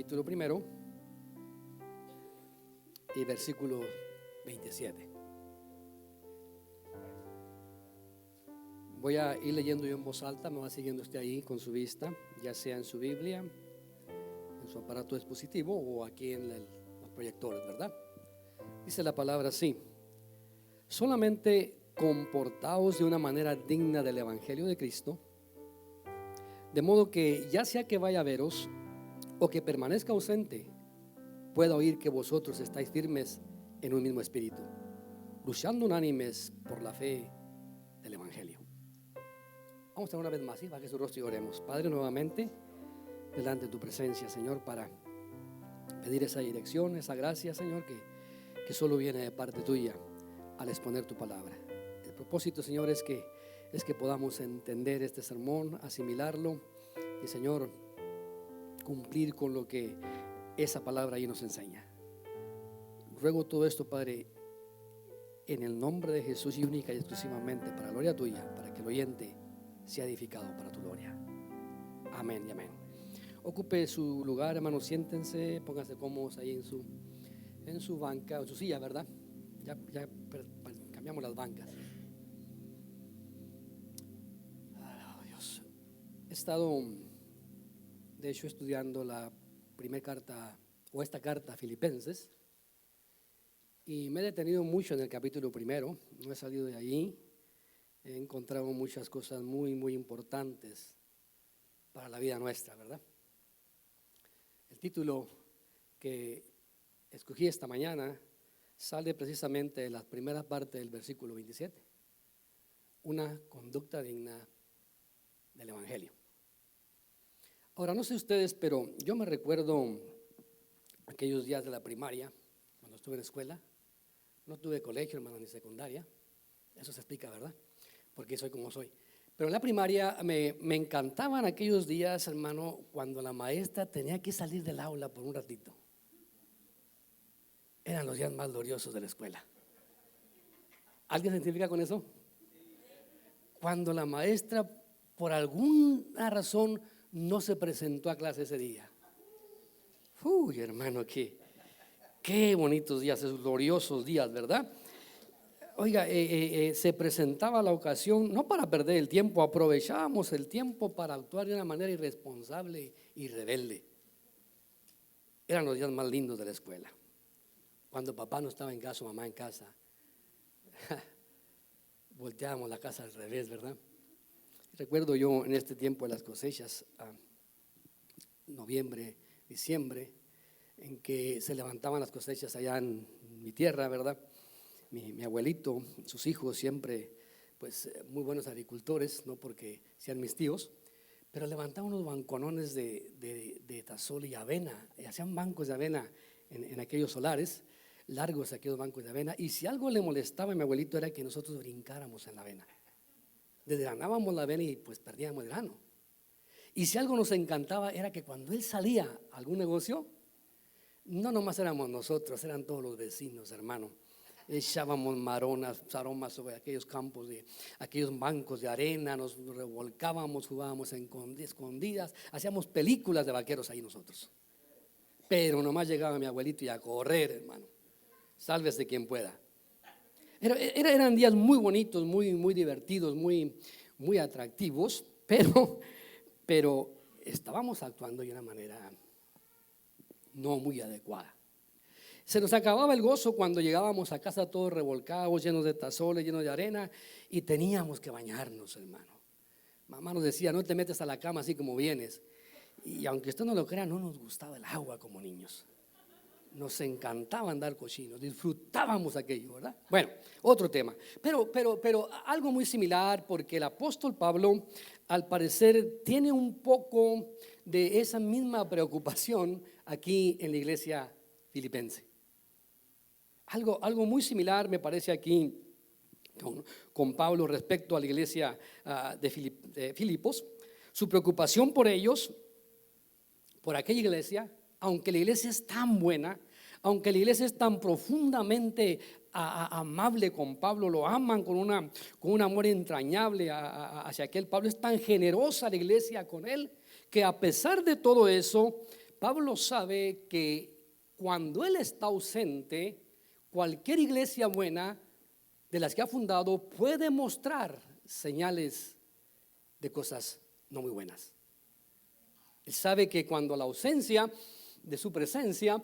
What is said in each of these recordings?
capítulo 1 y versículo 27. Voy a ir leyendo yo en voz alta, me va siguiendo usted ahí con su vista, ya sea en su Biblia, en su aparato dispositivo o aquí en los proyectores, ¿verdad? Dice la palabra así: solamente comportaos de una manera digna del Evangelio de Cristo, de modo que ya sea que vaya a veros o que permanezca ausente, pueda oír que vosotros estáis firmes en un mismo espíritu, luchando unánimes por la fe del Evangelio. Vamos a una vez más, ¿sí? Baje su rostro y oremos. Padre, nuevamente delante de tu presencia, Señor, para pedir esa dirección, esa gracia, Señor, que solo viene de parte tuya al exponer tu palabra. El propósito, Señor, es que podamos entender este sermón, asimilarlo y, Señor, cumplir con lo que esa palabra ahí nos enseña. Ruego todo esto, Padre, en el nombre de Jesús y única y exclusivamente para la gloria tuya, para que el oyente sea edificado para tu gloria. Amén y amén. Ocupe su lugar, hermanos, siéntense, pónganse cómodos ahí en su banca, en su silla, ¿verdad? Ya cambiamos las bancas. Oh, Dios. He estado, de hecho, estudiando la primera carta, o esta carta a Filipenses, y me he detenido mucho en el capítulo 1, no he salido de allí. He encontrado muchas cosas muy, muy importantes para la vida nuestra, ¿verdad? El título que escogí esta mañana sale precisamente de la primera parte del versículo 27. Una conducta digna del Evangelio. Ahora, no sé ustedes, pero yo me recuerdo aquellos días de la primaria, cuando estuve en la escuela. No tuve colegio, hermano, ni secundaria. Eso se explica, ¿verdad? Porque soy como soy. Pero en la primaria me encantaban aquellos días, hermano, cuando la maestra tenía que salir del aula por un ratito. Eran los días más gloriosos de la escuela. ¿Alguien se identifica con eso? Cuando la maestra, por alguna razón, no se presentó a clase ese día. Uy, hermano, qué bonitos días, esos gloriosos días, ¿verdad? Oiga, se presentaba la ocasión no para perder el tiempo, aprovechábamos el tiempo para actuar de una manera irresponsable y rebelde. Eran los días más lindos de la escuela. Cuando papá no estaba en casa, mamá en casa, volteábamos la casa al revés, ¿verdad? Recuerdo yo en este tiempo de las cosechas, noviembre, diciembre, en que se levantaban las cosechas allá en mi tierra, ¿verdad? Mi abuelito, sus hijos siempre, pues muy buenos agricultores, no porque sean mis tíos, pero levantaban unos banconones de tazol y avena, y hacían bancos de avena en aquellos solares, largos aquellos bancos de avena, y si algo le molestaba a mi abuelito era que nosotros brincáramos en la avena. Desgranábamos la avena y pues perdíamos el grano. Y si algo nos encantaba era que cuando él salía a algún negocio, no nomás éramos nosotros, eran todos los vecinos, hermano. Echábamos aromas sobre aquellos campos, aquellos bancos de arena, nos revolcábamos, jugábamos en escondidas, hacíamos películas de vaqueros ahí nosotros. Pero nomás llegaba mi abuelito y a correr, hermano. Sálvese quien pueda. Eran días muy bonitos, muy, muy divertidos, muy, muy atractivos, pero estábamos actuando de una manera no muy adecuada. Se nos acababa el gozo cuando llegábamos a casa todos revolcados, llenos de tazoles, llenos de arena, y teníamos que bañarnos, hermano. Mamá nos decía: no te metes a la cama así como vienes. Y aunque usted no lo crea, no nos gustaba el agua como niños. Nos encantaba andar cochinos, disfrutábamos aquello, ¿verdad? Bueno, otro tema. Pero algo muy similar, porque el apóstol Pablo, al parecer, tiene un poco de esa misma preocupación aquí en la iglesia filipense. Algo muy similar me parece aquí con Pablo respecto a la iglesia de Filipos. Su preocupación por ellos, por aquella iglesia, aunque la iglesia es tan buena, aunque la iglesia es tan profundamente amable con Pablo, lo aman con un amor entrañable hacia aquel Pablo, es tan generosa la iglesia con él, que a pesar de todo eso, Pablo sabe que cuando él está ausente, cualquier iglesia buena de las que ha fundado puede mostrar señales de cosas no muy buenas. Él sabe que cuando la ausencia de su presencia,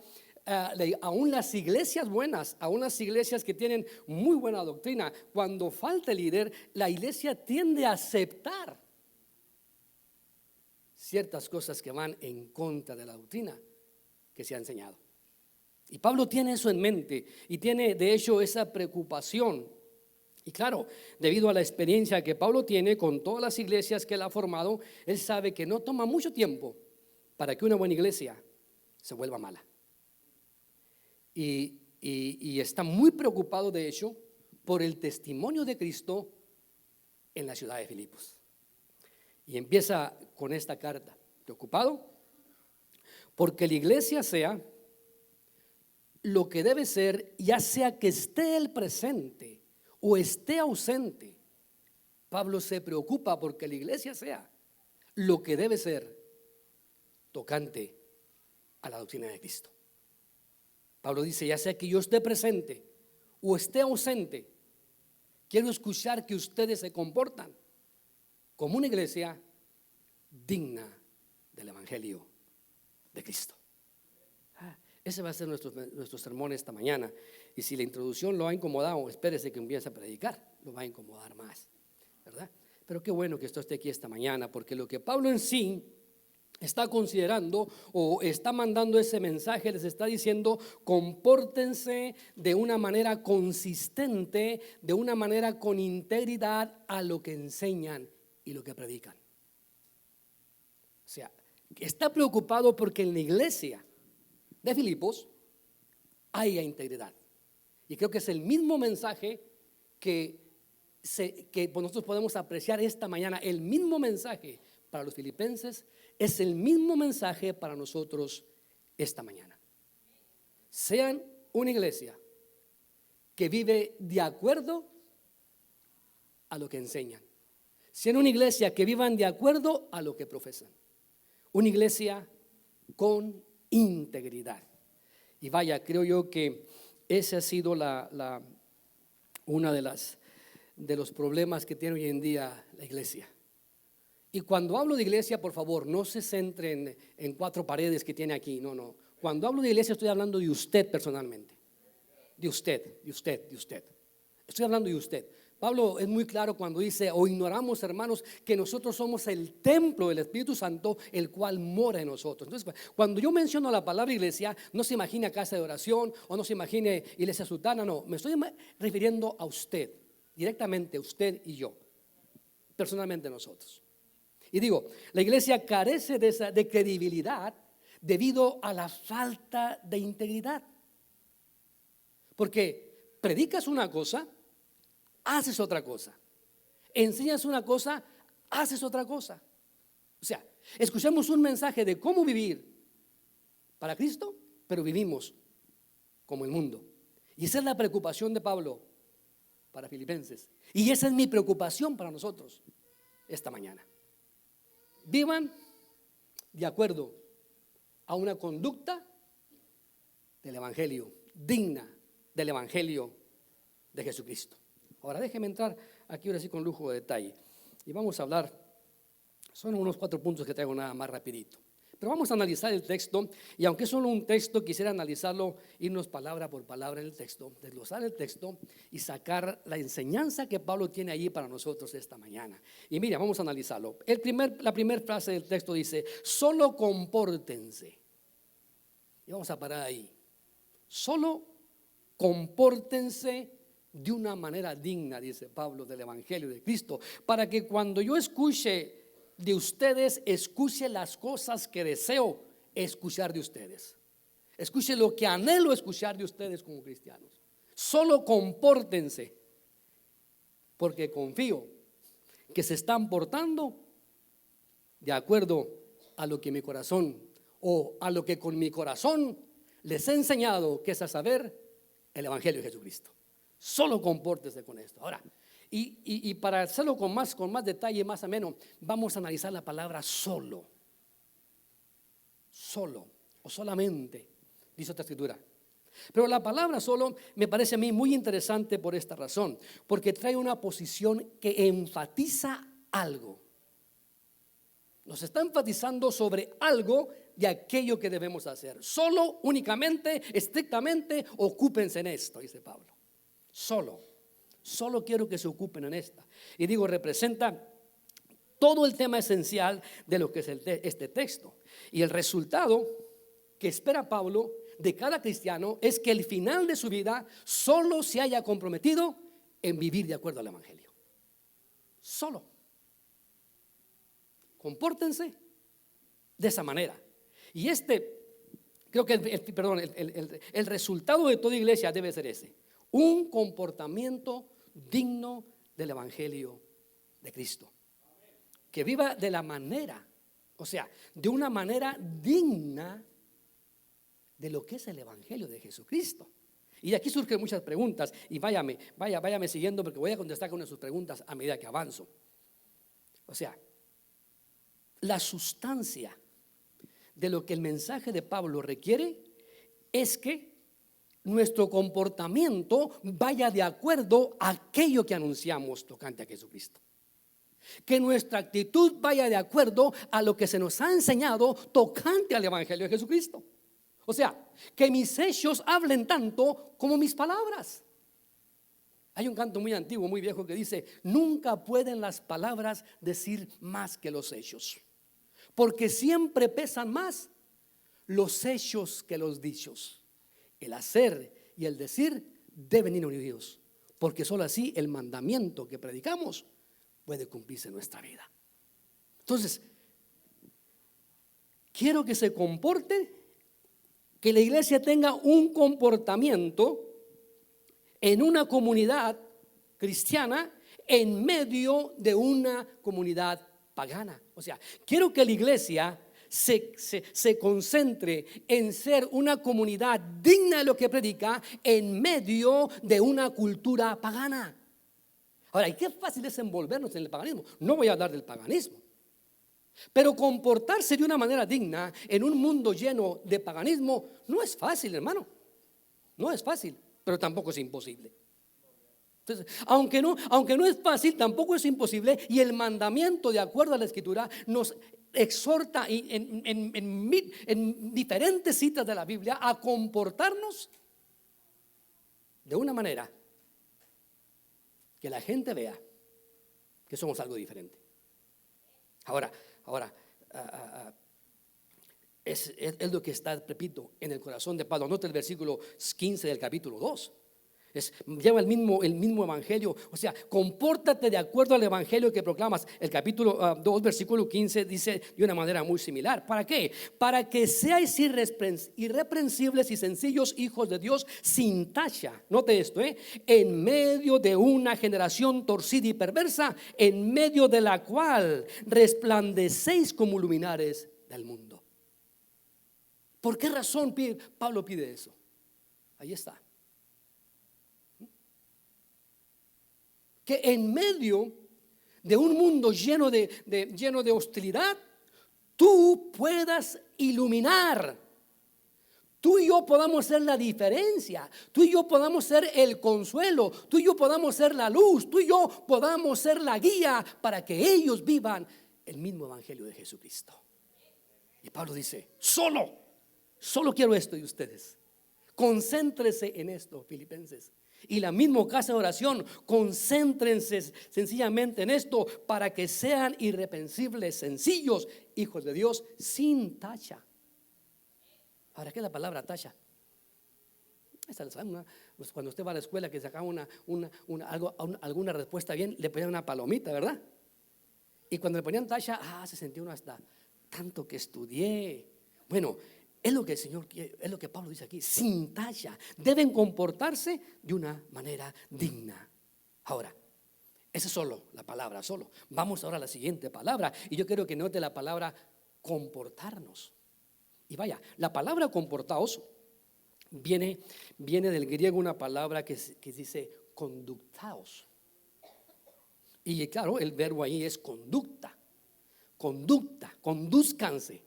aún las iglesias buenas, aún las iglesias que tienen muy buena doctrina, cuando falta el líder, la iglesia tiende a aceptar ciertas cosas que van en contra de la doctrina que se ha enseñado. Y Pablo tiene eso en mente y tiene de hecho esa preocupación. Y claro, debido a la experiencia que Pablo tiene con todas las iglesias que él ha formado, él sabe que no toma mucho tiempo para que una buena iglesia se vuelva mala. Y está muy preocupado de hecho por el testimonio de Cristo en la ciudad de Filipos. Y empieza con esta carta: preocupado porque la iglesia sea lo que debe ser, ya sea que esté el presente o esté ausente. Pablo se preocupa porque la iglesia sea lo que debe ser tocante a la doctrina de Cristo. Pablo dice: ya sea que yo esté presente o esté ausente, quiero escuchar que ustedes se comportan como una iglesia digna del evangelio de Cristo. Ese va a ser nuestro sermón esta mañana. Y si la introducción lo ha incomodado, espérese que empiece a predicar, lo va a incomodar más, ¿verdad? Pero qué bueno que esto esté aquí esta mañana, porque lo que Pablo en sí está considerando o está mandando ese mensaje, les está diciendo: compórtense de una manera consistente, de una manera con integridad a lo que enseñan y lo que predican. O sea, está preocupado porque en la iglesia de Filipos haya integridad. Y creo que es el mismo mensaje que nosotros podemos apreciar esta mañana. El mismo mensaje para los filipenses es el mismo mensaje para nosotros esta mañana. Sean una iglesia que vive de acuerdo a lo que enseñan. Sean una iglesia que vivan de acuerdo a lo que profesan. Una iglesia con integridad. Y vaya, creo yo que ese ha sido una de los problemas que tiene hoy en día la iglesia. Y cuando hablo de iglesia, por favor, no se centren en 4 paredes que tiene aquí. No. Cuando hablo de iglesia estoy hablando de usted personalmente. De usted. Estoy hablando de usted. Pablo es muy claro cuando dice: o ignoramos, hermanos, que nosotros somos el templo del Espíritu Santo, el cual mora en nosotros. Entonces, cuando yo menciono la palabra iglesia, no se imagine casa de oración o no se imagine iglesia sultana. No, me estoy refiriendo a usted, directamente usted y yo, personalmente nosotros. Y digo, la iglesia carece de credibilidad debido a la falta de integridad. Porque predicas una cosa, haces otra cosa. Enseñas una cosa, haces otra cosa. O sea, escuchamos un mensaje de cómo vivir para Cristo, pero vivimos como el mundo. Y esa es la preocupación de Pablo para Filipenses. Y esa es mi preocupación para nosotros esta mañana. Vivan de acuerdo a una conducta del evangelio, digna del evangelio de Jesucristo. Ahora déjeme entrar aquí ahora sí con lujo de detalle. Y vamos a hablar, son unos 4 puntos que traigo nada más rapidito. Pero vamos a analizar el texto, y aunque es solo un texto, quisiera analizarlo, irnos palabra por palabra en el texto, desglosar el texto y sacar la enseñanza que Pablo tiene allí para nosotros esta mañana. Y mira, vamos a analizarlo. La primera frase del texto dice: solo compórtense. Y vamos a parar ahí. Solo compórtense de una manera digna, dice Pablo, del evangelio de Cristo, para que cuando yo escuche de ustedes, escuche las cosas que deseo escuchar de ustedes. Escuche lo que anhelo escuchar de ustedes como cristianos. Solo compórtense, porque confío que se están portando de acuerdo a lo que mi corazón, o a lo que con mi corazón les he enseñado, que es a saber el evangelio de Jesucristo. Solo compórtense con esto. Ahora, y para hacerlo con más detalle, más ameno, vamos a analizar la palabra solo. Solo. o solamente, dice otra escritura. Pero la palabra solo me parece a mí muy interesante por esta razón, porque trae una posición que enfatiza algo. Nos está enfatizando sobre algo de aquello que debemos hacer. Solo, únicamente, estrictamente, ocúpense en esto, dice Pablo. Solo quiero que se ocupen en esta. Y digo, representa todo el tema esencial de lo que es este texto. Y el resultado que espera Pablo de cada cristiano es que el final de su vida solo se haya comprometido en vivir de acuerdo al evangelio. Solo. Compórtense de esa manera. Y creo que el resultado de toda iglesia debe ser ese: un comportamiento digno del evangelio de Cristo, que viva de la manera, o sea, de una manera digna de lo que es el evangelio de Jesucristo. Y de aquí surgen muchas preguntas, y váyame siguiendo, porque voy a contestar con una de sus preguntas a medida que avanzo. O sea, la sustancia de lo que el mensaje de Pablo requiere es que nuestro comportamiento vaya de acuerdo a aquello que anunciamos tocante a Jesucristo. Que nuestra actitud vaya de acuerdo a lo que se nos ha enseñado tocante al evangelio de Jesucristo. O sea, que mis hechos hablen tanto como mis palabras. Hay un canto muy antiguo, muy viejo, que dice: nunca pueden las palabras decir más que los hechos, porque siempre pesan más los hechos que los dichos. El hacer y el decir deben ir unidos, porque solo así el mandamiento que predicamos puede cumplirse en nuestra vida. Entonces, quiero que se comporte, que la iglesia tenga un comportamiento en una comunidad cristiana en medio de una comunidad pagana. O sea, quiero que la iglesia se concentre en ser una comunidad digna de lo que predica en medio de una cultura pagana. Ahora, ¿y qué fácil es envolvernos en el paganismo? No voy a hablar del paganismo, pero comportarse de una manera digna en un mundo lleno de paganismo no es fácil, hermano. No es fácil, pero tampoco es imposible. Entonces, aunque no es fácil, tampoco es imposible, y el mandamiento, de acuerdo a la Escritura, nos exhorta en diferentes citas de la Biblia a comportarnos de una manera que la gente vea que somos algo diferente. Ahora, es lo que está, repito, en el corazón de Pablo. Nota el versículo 15 del capítulo 2. Lleva el mismo evangelio. O sea, compórtate de acuerdo al evangelio que proclamas. El capítulo 2, versículo 15 dice de una manera muy similar. ¿Para qué? Para que seáis irreprensibles y sencillos hijos de Dios, sin tacha. Note esto, en medio de una generación torcida y perversa, en medio de la cual resplandecéis como luminares del mundo. ¿Por qué razón Pablo pide eso? Ahí está. Que en medio de un mundo lleno de hostilidad, tú puedas iluminar. Tú y yo podamos ser la diferencia. Tú y yo podamos ser el consuelo. Tú y yo podamos ser la luz. Tú y yo podamos ser la guía para que ellos vivan el mismo evangelio de Jesucristo. Y Pablo dice: solo quiero esto de ustedes. Concéntrese en esto, filipenses. Y la misma casa de oración, concéntrense sencillamente en esto, para que sean irreprensibles, sencillos, hijos de Dios, sin tacha. Ahora, ¿qué es la palabra tacha? Cuando usted va a la escuela, que sacaba alguna respuesta bien, le ponían una palomita, ¿verdad? Y cuando le ponían tacha, se sentía uno hasta: tanto que estudié. Bueno, es lo que el Señor quiere, es lo que Pablo dice aquí: sin tacha. Deben comportarse de una manera digna. Ahora, esa es solo la palabra, solo. Vamos ahora a la siguiente palabra, y yo quiero que note la palabra comportarnos. Y vaya, la palabra comportaos viene del griego una palabra que dice conductaos. Y claro, el verbo ahí es conducta, conduzcanse.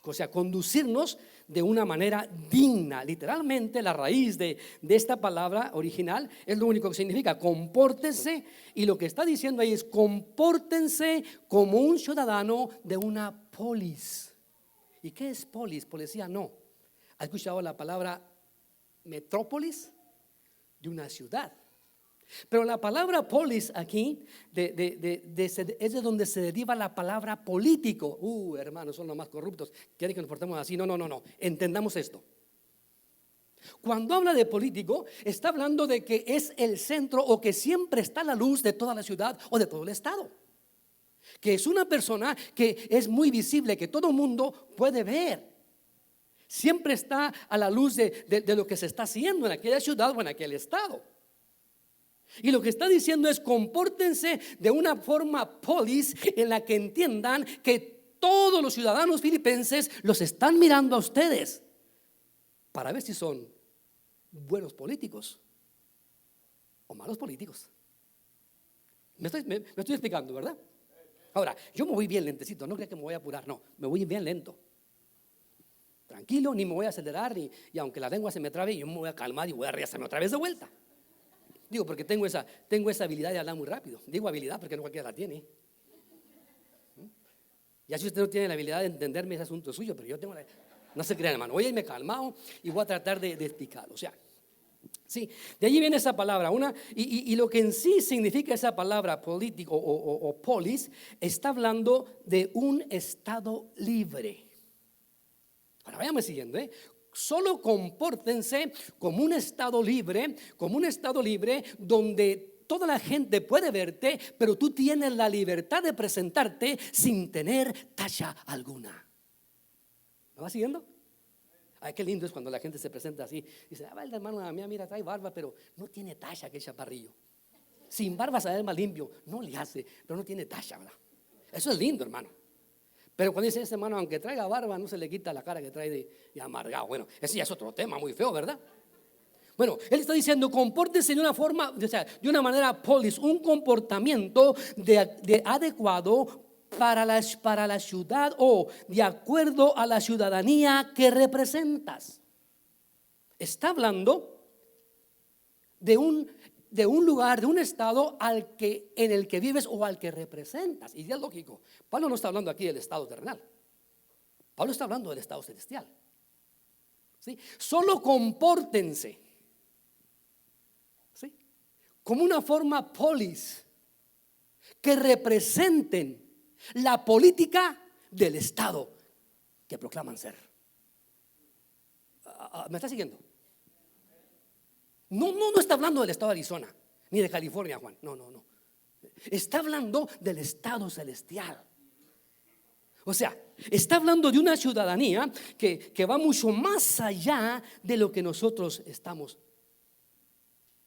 O sea, conducirnos de una manera digna. Literalmente la raíz de esta palabra original es lo único que significa: compórtense. Y lo que está diciendo ahí es: compórtense como un ciudadano de una polis. ¿Y qué es polis? Policía no. ¿Has escuchado la palabra metrópolis? De una ciudad. Pero la palabra polis aquí es de donde se deriva la palabra político. Hermanos, son los más corruptos. ¿Quieren que nos portemos así? No. Entendamos esto. Cuando habla de político, está hablando de que es el centro, o que siempre está a la luz de toda la ciudad o de todo el estado. Que es una persona que es muy visible, que todo el mundo puede ver. Siempre está a la luz de lo que se está haciendo en aquella ciudad o en aquel estado. Y lo que está diciendo es: compórtense de una forma polis, en la que entiendan que todos los ciudadanos filipenses los están mirando a ustedes para ver si son buenos políticos o malos políticos. Me estoy explicando, ¿verdad? Ahora, yo me voy bien lentecito, no creo que me voy a apurar, no, me voy bien lento. Tranquilo, ni me voy a acelerar, y aunque la lengua se me trabe, yo me voy a calmar y voy a rehacerme otra vez de vuelta. Digo, porque tengo esa habilidad de hablar muy rápido. Digo habilidad porque no cualquiera la tiene. Ya si usted no tiene la habilidad de entenderme, ese asunto es suyo, pero yo tengo no se crean, hermano. Voy a irme calmado y voy a tratar de explicarlo. O sea, sí, de allí viene esa palabra. Y lo que en sí significa esa palabra político o polis, está hablando de un estado libre. Ahora váyame siguiendo, Solo compórtense como un estado libre, donde toda la gente puede verte, pero tú tienes la libertad de presentarte sin tener tacha alguna. ¿Me va siguiendo? Ay, qué lindo es cuando la gente se presenta así. Dice: el hermano de la mía, mira, trae barba, pero no tiene tacha aquel chaparrillo. Sin barba se ve más limpio. No le hace, pero no tiene tacha, ¿verdad? Eso es lindo, hermano. Pero cuando dice ese hermano, aunque traiga barba, no se le quita la cara que trae de amargado. Bueno, ese ya es otro tema muy feo, ¿verdad? Bueno, él está diciendo: compórtense de una forma, o sea, de una manera polis, un comportamiento de adecuado para la ciudad, o de acuerdo a la ciudadanía que representas. Está hablando de un lugar, de un estado en el que vives o al que representas. Y es lógico, Pablo no está hablando aquí del estado terrenal. Pablo está hablando del estado celestial. ¿Sí? Solo compórtense, ¿sí?, como una forma polis, que representen la política del estado que proclaman ser. ¿Me está siguiendo? No está hablando del estado de Arizona ni de California, Juan. No. Está hablando del estado celestial. O sea, está hablando de una ciudadanía que va mucho más allá de lo que nosotros estamos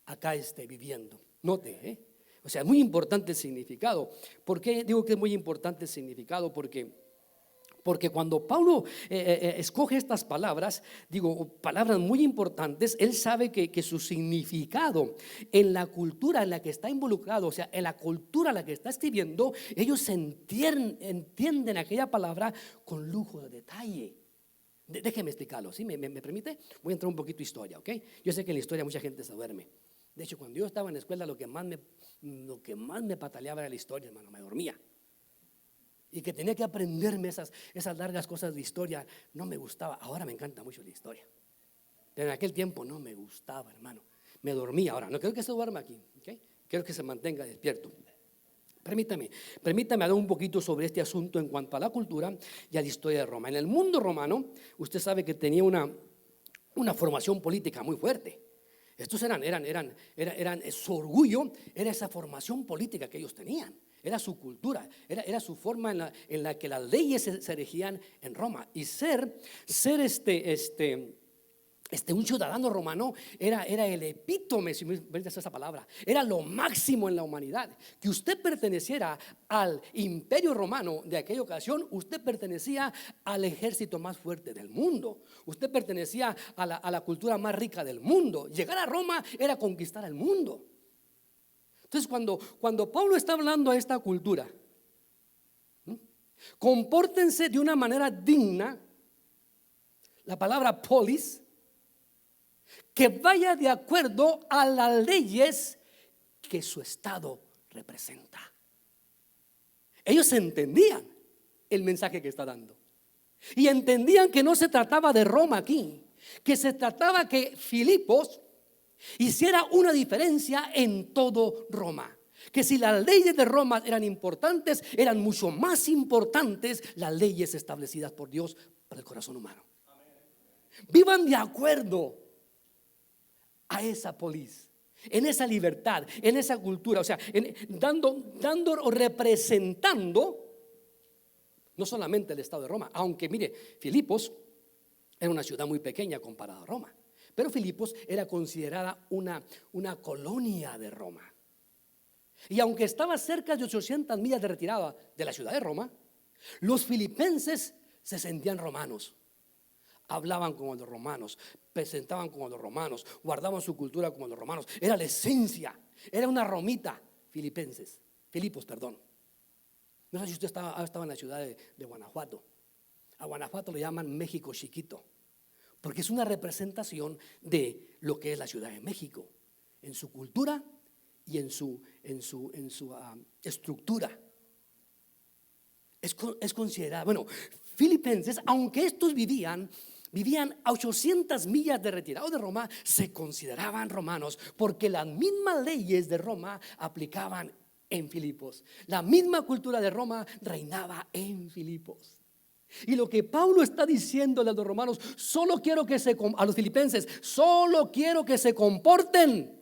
acá viviendo. Note, o sea, es muy importante el significado. ¿Por qué digo que es muy importante el significado? Porque cuando Pablo escoge estas palabras, palabras muy importantes, él sabe que su significado en la cultura en la que está involucrado, o sea, en la cultura en la que está escribiendo, ellos entienden aquella palabra con lujo de detalle. Déjeme explicarlo, ¿sí? ¿Me permite? Voy a entrar un poquito de historia, ¿ok? Yo sé que en la historia mucha gente se duerme. De hecho, cuando yo estaba en la escuela, lo que más me pataleaba era la historia, hermano, me dormía. Y que tenía que aprenderme esas largas cosas de historia, no me gustaba. Ahora me encanta mucho la historia, pero en aquel tiempo no me gustaba, hermano. Me dormía. Ahora no quiero que se duerma aquí, ¿okay? Quiero que se mantenga despierto. Permítame hablar un poquito sobre este asunto en cuanto a la cultura y a la historia de Roma. En el mundo romano, usted sabe que tenía una formación política muy fuerte. Estos su orgullo era esa formación política que ellos tenían. Era su cultura, era su forma en la que las leyes se regían en Roma. Y ser un ciudadano romano era el epítome, si me permites esa palabra, era lo máximo en la humanidad. Que usted perteneciera al imperio romano de aquella ocasión, usted pertenecía al ejército más fuerte del mundo, usted pertenecía a la cultura más rica del mundo. Llegar a Roma era conquistar el mundo. Entonces cuando Pablo está hablando a esta cultura, compórtense de una manera digna, la palabra polis, que vaya de acuerdo a las leyes que su estado representa. Ellos entendían el mensaje que está dando y entendían que no se trataba de Roma aquí, que se trataba que Filipos hiciera una diferencia en todo Roma. Que si las leyes de Roma eran importantes, eran mucho más importantes las leyes establecidas por Dios para el corazón humano. Vivan de acuerdo a esa polis, en esa libertad, en esa cultura, o sea, dando o representando no solamente el estado de Roma, aunque mire, Filipos era una ciudad muy pequeña comparada a Roma, pero Filipos era considerada una colonia de Roma. Y aunque estaba cerca de 800 millas de retirada de la ciudad de Roma, los filipenses se sentían romanos. Hablaban como los romanos, presentaban como los romanos, guardaban su cultura como los romanos. Era la esencia, era una romita. Filipos, perdón. No sé si usted ha estado en la ciudad de Guanajuato. A Guanajuato le llaman México chiquito, porque es una representación de lo que es la Ciudad de México, en su cultura y en su estructura. Es considerada, bueno, filipenses, aunque estos vivían a 800 millas de retirado de Roma, se consideraban romanos, porque las mismas leyes de Roma aplicaban en Filipos. La misma cultura de Roma reinaba en Filipos. Y lo que Pablo está diciendo a los romanos, a los filipenses, solo quiero que se comporten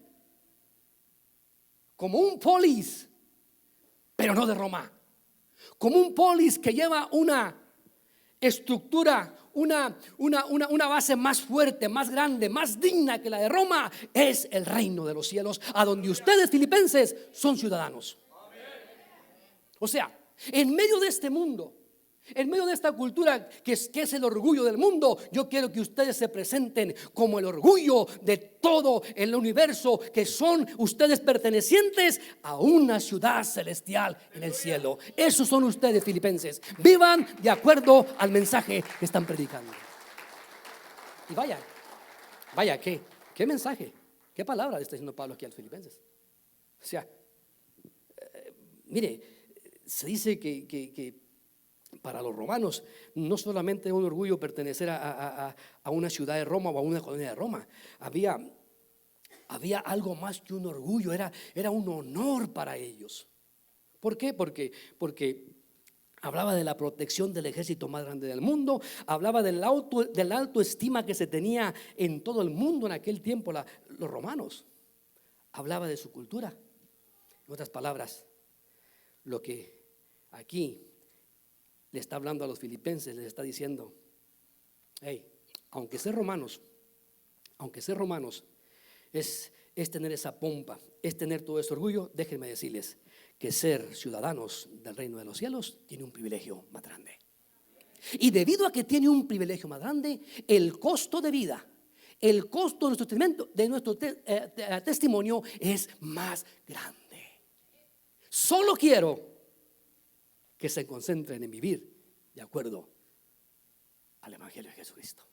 como un polis, pero no de Roma. Como un polis que lleva una estructura, una base más fuerte, más grande, más digna que la de Roma. Es el reino de los cielos, a donde ustedes, filipenses, son ciudadanos. O sea, en medio de este mundo, en medio de esta cultura que es el orgullo del mundo, yo quiero que ustedes se presenten como el orgullo de todo el universo, que son ustedes pertenecientes a una ciudad celestial en el cielo. Esos son ustedes, filipenses. Vivan de acuerdo al mensaje que están predicando. Y vaya, ¿qué mensaje? ¿Qué palabra le está diciendo Pablo aquí a los filipenses? O sea, mire, se dice que para los romanos no solamente un orgullo pertenecer a una ciudad de Roma o a una colonia de Roma. Había algo más que un orgullo, era un honor para ellos. ¿Por qué? Porque hablaba de la protección del ejército más grande del mundo, hablaba de la autoestima que se tenía en todo el mundo en aquel tiempo los romanos. Hablaba de su cultura. En otras palabras, lo que aquí le está hablando a los filipenses, les está diciendo: hey, aunque ser romanos, es tener esa pompa, es tener todo ese orgullo. Déjenme decirles que ser ciudadanos del reino de los cielos tiene un privilegio más grande. Y debido a que tiene un privilegio más grande, el costo de vida, el costo de nuestro testimonio es más grande. Solo quiero que se concentren en vivir de acuerdo al Evangelio de Jesucristo.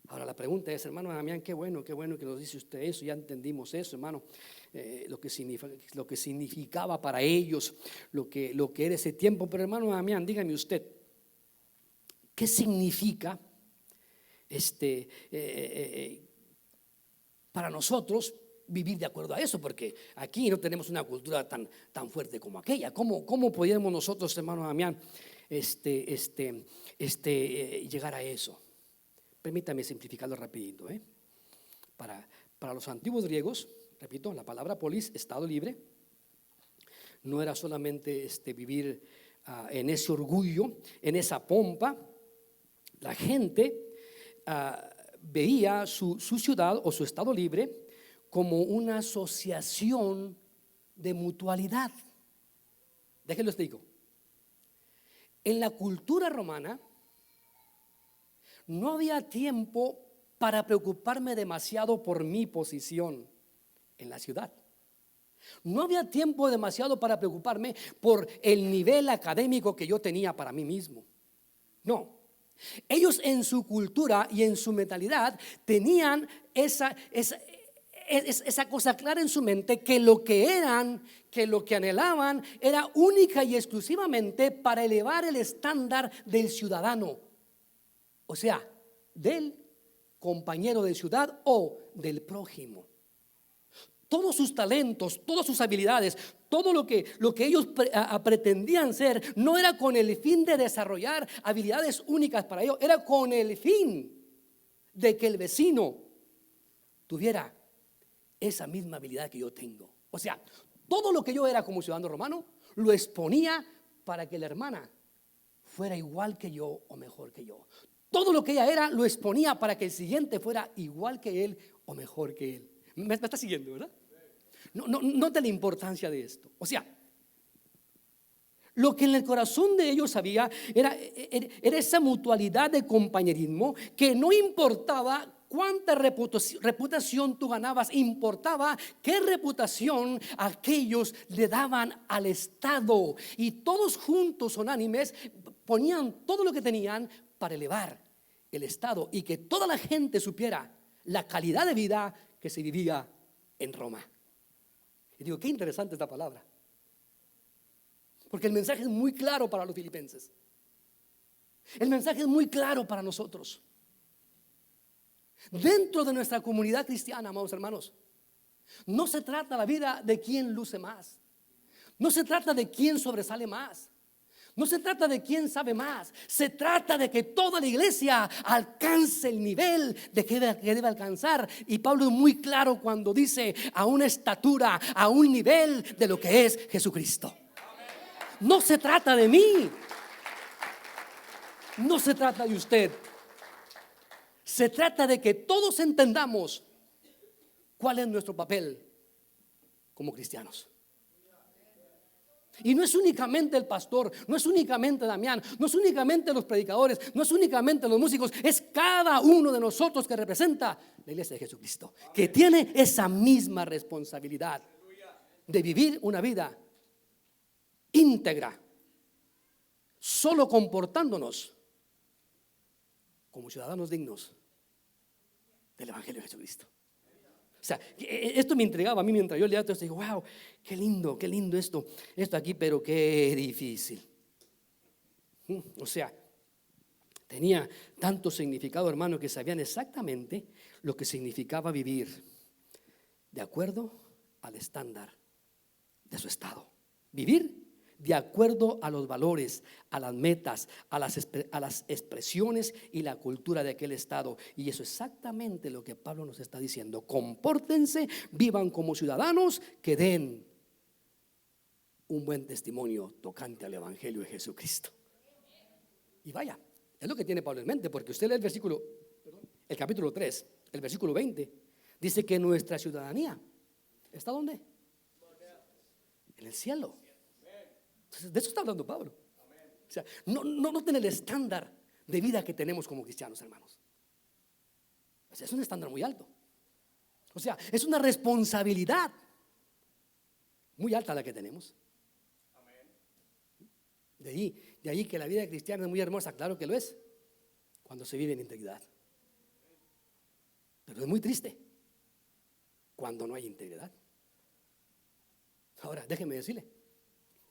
Ahora la pregunta es, hermano Damián, qué bueno que nos dice usted eso. Ya entendimos eso, hermano, lo que significaba para ellos, lo que era ese tiempo. Pero hermano Damián, dígame usted, ¿qué significa para nosotros vivir de acuerdo a eso? Porque aquí no tenemos una cultura tan fuerte como aquella. ¿Cómo podríamos nosotros, hermano Damián, llegar a eso? Permítame simplificarlo rapidito. Para los antiguos griegos, repito, la palabra polis, estado libre, no era solamente vivir en ese orgullo, en esa pompa. La gente veía su ciudad o su estado libre como una asociación de mutualidad. Déjenlo explico. En la cultura romana no había tiempo para preocuparme demasiado por mi posición en la ciudad. No había tiempo demasiado para preocuparme por el nivel académico que yo tenía para mí mismo. No, Ellos en su cultura y en su mentalidad tenían esa cosa clara en su mente, que lo que eran, que lo que anhelaban era única y exclusivamente para elevar el estándar del ciudadano, o sea, del compañero de ciudad o del prójimo. Todos sus talentos, todas sus habilidades, todo lo que ellos pretendían ser, no era con el fin de desarrollar habilidades únicas para ellos, era con el fin de que el vecino tuviera esa misma habilidad que yo tengo. O sea, todo lo que yo era como ciudadano romano, lo exponía para que la hermana fuera igual que yo o mejor que yo. Todo lo que ella era, lo exponía para que el siguiente fuera igual que él o mejor que él. ¿Me está siguiendo, verdad? Note la importancia de esto. O sea, lo que en el corazón de ellos había era esa mutualidad de compañerismo, que no importaba cuánta reputación tú ganabas, importaba qué reputación aquellos le daban al Estado. Y todos juntos, unánimes, ponían todo lo que tenían para elevar el Estado y que toda la gente supiera la calidad de vida que se vivía en Roma. Y digo, qué interesante esta palabra, porque el mensaje es muy claro para los filipenses. El mensaje es muy claro para nosotros. Dentro de nuestra comunidad cristiana, amados hermanos, no se trata la vida de quién luce más, no se trata de quién sobresale más, no se trata de quién sabe más. Se trata de que toda la iglesia alcance el nivel de que debe alcanzar. Y Pablo es muy claro cuando dice: a una estatura, a un nivel de lo que es Jesucristo. No se trata de mí, no se trata de usted. Se trata de que todos entendamos cuál es nuestro papel como cristianos. Y no es únicamente el pastor, no es únicamente Damián, no es únicamente los predicadores, no es únicamente los músicos, es cada uno de nosotros que representa la iglesia de Jesucristo, que tiene esa misma responsabilidad de vivir una vida íntegra, solo comportándonos como ciudadanos dignos del Evangelio de Jesucristo. O sea, esto me intrigaba a mí mientras yo leía esto. Digo, wow, qué lindo esto aquí, pero qué difícil. O sea, tenía tanto significado, hermano, que sabían exactamente lo que significaba vivir de acuerdo al estándar de su estado. Vivir de acuerdo a los valores, a las metas, a las expresiones y la cultura de aquel estado. Y eso es exactamente lo que Pablo nos está diciendo. Compórtense, vivan como ciudadanos que den un buen testimonio tocante al Evangelio de Jesucristo. Y vaya, es lo que tiene Pablo en mente, porque usted lee el capítulo 3, el versículo 20, dice que nuestra ciudadanía ¿está dónde? En el cielo. Entonces, de eso está hablando Pablo. O sea, no tiene el estándar de vida que tenemos como cristianos, hermanos. O sea, es un estándar muy alto. O sea, es una responsabilidad muy alta la que tenemos. De ahí que la vida cristiana es muy hermosa, claro que lo es, cuando se vive en integridad. Pero es muy triste cuando no hay integridad. Ahora, déjeme decirle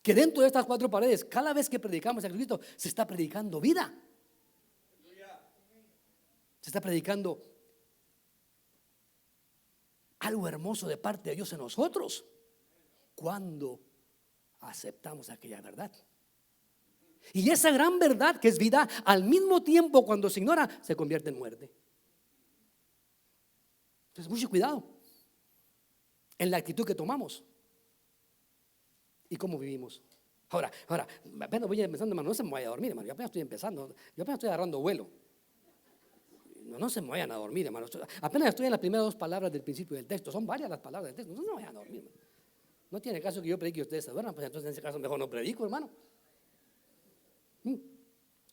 que dentro de estas cuatro paredes, cada vez que predicamos a Cristo, se está predicando vida. Se está predicando algo hermoso de parte de Dios en nosotros cuando aceptamos aquella verdad. Y esa gran verdad que es vida, al mismo tiempo cuando se ignora, se convierte en muerte. Entonces, mucho cuidado en la actitud que tomamos y cómo vivimos. Ahora, apenas voy empezando, hermano, no se me vaya a dormir, hermano. Yo apenas estoy empezando, yo apenas estoy agarrando vuelo. No se me vayan a dormir, hermano. Apenas estoy en las primeras dos palabras del principio del texto. Son varias las palabras del texto. No se me vayan a dormir, hermano. No tiene caso que yo predique y ustedes se duerman, pues entonces en ese caso mejor no predico, hermano.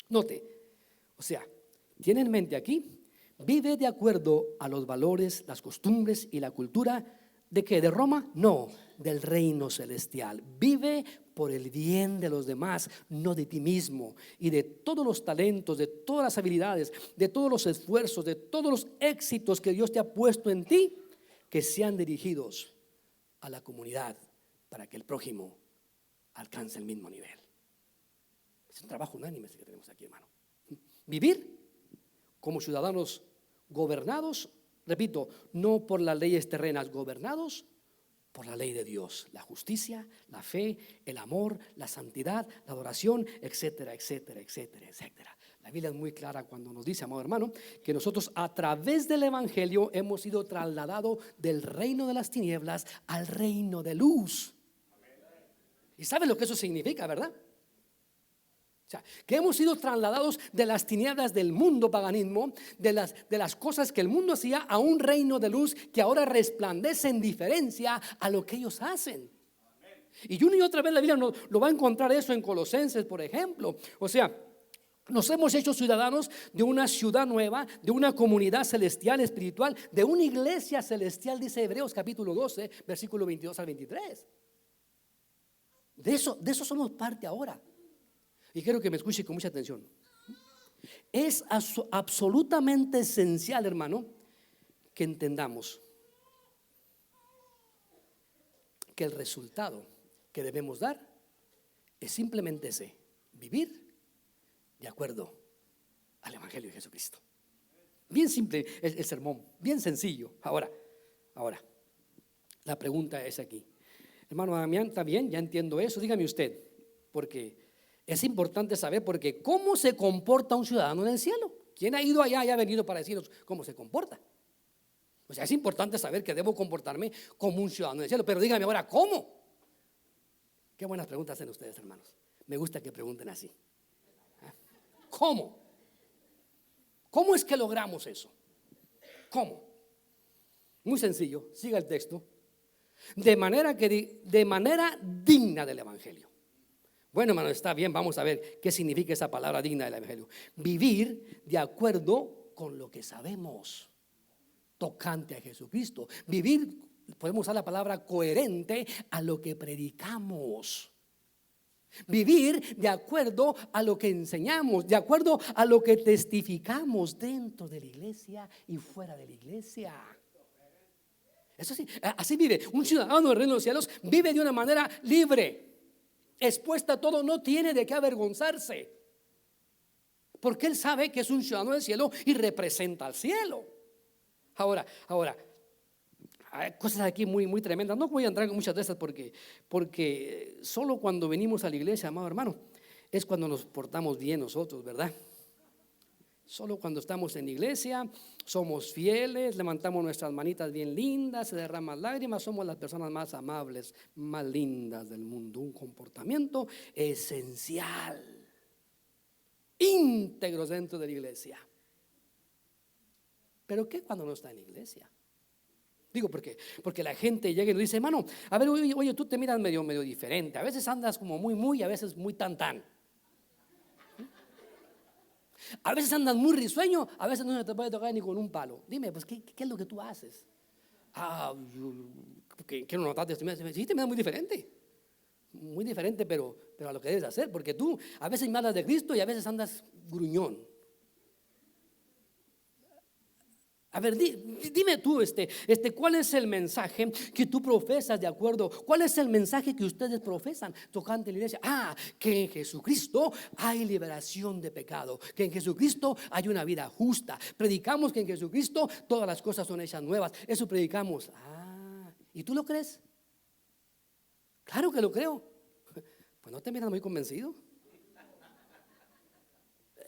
Note, o sea, tiene en mente aquí, vive de acuerdo a los valores, las costumbres y la cultura ¿De qué? ¿De Roma? No, del reino celestial. Vive por el bien de los demás, no de ti mismo. Y de todos los talentos, de todas las habilidades, de todos los esfuerzos, de todos los éxitos que Dios te ha puesto en ti, que sean dirigidos a la comunidad para que el prójimo alcance el mismo nivel. Es un trabajo unánime que tenemos aquí, hermano. Vivir como ciudadanos gobernados, repito, no por las leyes terrenas, gobernados por la ley de Dios, la justicia, la fe, el amor, la santidad, la adoración, etcétera, etcétera, etcétera, etcétera. La Biblia es muy clara cuando nos dice, amado hermano, que nosotros a través del evangelio hemos sido trasladados del reino de las tinieblas al reino de luz. ¿Y saben lo que eso significa, verdad? O sea, que hemos sido trasladados de las tinieblas del mundo paganismo, de las cosas que el mundo hacía, a un reino de luz que ahora resplandece en diferencia a lo que ellos hacen. Y una y otra vez la Biblia lo va a encontrar eso en Colosenses, por ejemplo. O sea, nos hemos hecho ciudadanos de una ciudad nueva, de una comunidad celestial, espiritual, de una iglesia celestial, dice Hebreos capítulo 12, versículo 22 al 23. De eso somos parte ahora. Y quiero que me escuche con mucha atención. Es absolutamente esencial, hermano, que entendamos que el resultado que debemos dar es simplemente ese: vivir de acuerdo al Evangelio de Jesucristo. Bien simple el sermón, bien sencillo. Ahora, la pregunta es aquí. Hermano Damián, ¿está bien? Ya entiendo eso. Dígame usted, porque es importante saber, porque ¿cómo se comporta un ciudadano en el cielo? ¿Quién ha ido allá y ha venido para decirnos cómo se comporta? O sea, es importante saber que debo comportarme como un ciudadano en el cielo. Pero dígame ahora, ¿cómo? Qué buenas preguntas hacen ustedes, hermanos. Me gusta que pregunten así. ¿Cómo? ¿Cómo es que logramos eso? ¿Cómo? Muy sencillo, siga el texto. De manera digna del Evangelio. Bueno, hermano, está bien, vamos a ver qué significa esa palabra digna del Evangelio. Vivir de acuerdo con lo que sabemos tocante a Jesucristo. Vivir, podemos usar la palabra coherente a lo que predicamos. Vivir de acuerdo a lo que enseñamos, de acuerdo a lo que testificamos dentro de la iglesia y fuera de la iglesia. Eso sí, así vive un ciudadano del reino de los cielos. Vive de una manera libre, expuesta a todo, no tiene de qué avergonzarse, porque él sabe que es un ciudadano del cielo y representa al cielo. Ahora, hay cosas aquí muy, muy tremendas. No voy a entrar en muchas de estas porque solo cuando venimos a la iglesia, amado hermano, es cuando nos portamos bien nosotros, ¿verdad? Solo cuando estamos en la iglesia somos fieles, levantamos nuestras manitas bien lindas, se derraman lágrimas, somos las personas más amables, más lindas del mundo. Un comportamiento esencial, íntegro dentro de la iglesia. ¿Pero qué cuando no está en la iglesia? Digo, porque la gente llega y nos dice, hermano, a ver, oye, tú te miras medio diferente. A veces andas como muy, a veces muy tan. A veces andas muy risueño, a veces no te puede tocar ni con un palo. Dime, pues, ¿qué es lo que tú haces? Quiero notarte, sí, te miras muy diferente, pero a lo que debes hacer, porque tú a veces me hablas de Cristo y a veces andas gruñón. A ver, dime tú, ¿cuál es el mensaje que tú profesas de acuerdo? ¿Cuál es el mensaje que ustedes profesan tocante a la iglesia? Que en Jesucristo hay liberación de pecado, que en Jesucristo hay una vida justa. Predicamos que en Jesucristo todas las cosas son hechas nuevas. Eso predicamos. ¿Y tú lo crees? Claro que lo creo. Pues no te miras muy convencido.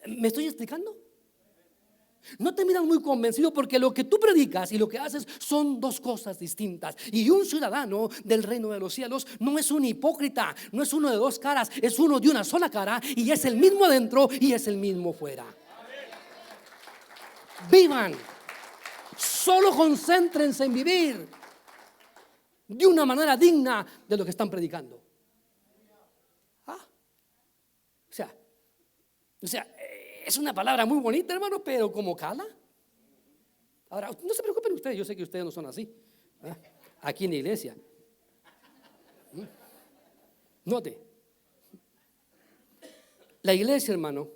¿Me estoy explicando? No te miras muy convencido, porque lo que tú predicas y lo que haces son dos cosas distintas. Y un ciudadano del reino de los cielos no es un hipócrita, no es uno de dos caras, es uno de una sola cara, y es el mismo adentro y es el mismo fuera. Vivan, solo concéntrense en vivir de una manera digna de lo que están predicando. O sea, es una palabra muy bonita, hermano, pero como cala. Ahora, no se preocupen ustedes, yo sé que ustedes no son así. aquí en la iglesia. Note, la iglesia, hermano,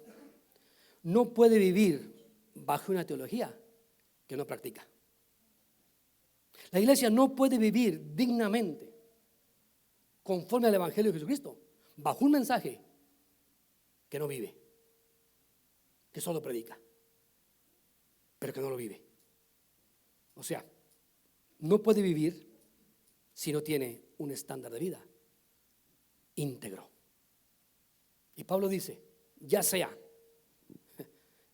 no puede vivir bajo una teología que no practica. La iglesia no puede vivir dignamente conforme al Evangelio de Jesucristo bajo un mensaje que no vive, que solo predica, pero que no lo vive. O sea, no puede vivir si no tiene un estándar de vida íntegro. Y Pablo dice, ya sea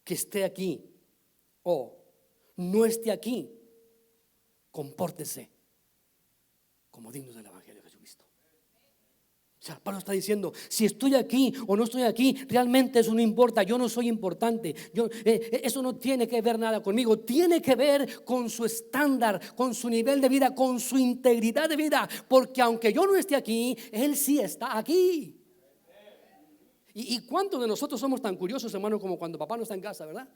que esté aquí o no esté aquí, compórtese como dignos del Evangelio de Jesucristo. O sea, Pablo está diciendo, si estoy aquí o no estoy aquí, realmente eso no importa, yo no soy importante, eso no tiene que ver nada conmigo, tiene que ver con su estándar, con su nivel de vida, con su integridad de vida, porque aunque yo no esté aquí, Él sí está aquí. ¿Y cuántos de nosotros somos tan curiosos, hermano, como cuando papá no está en casa, verdad?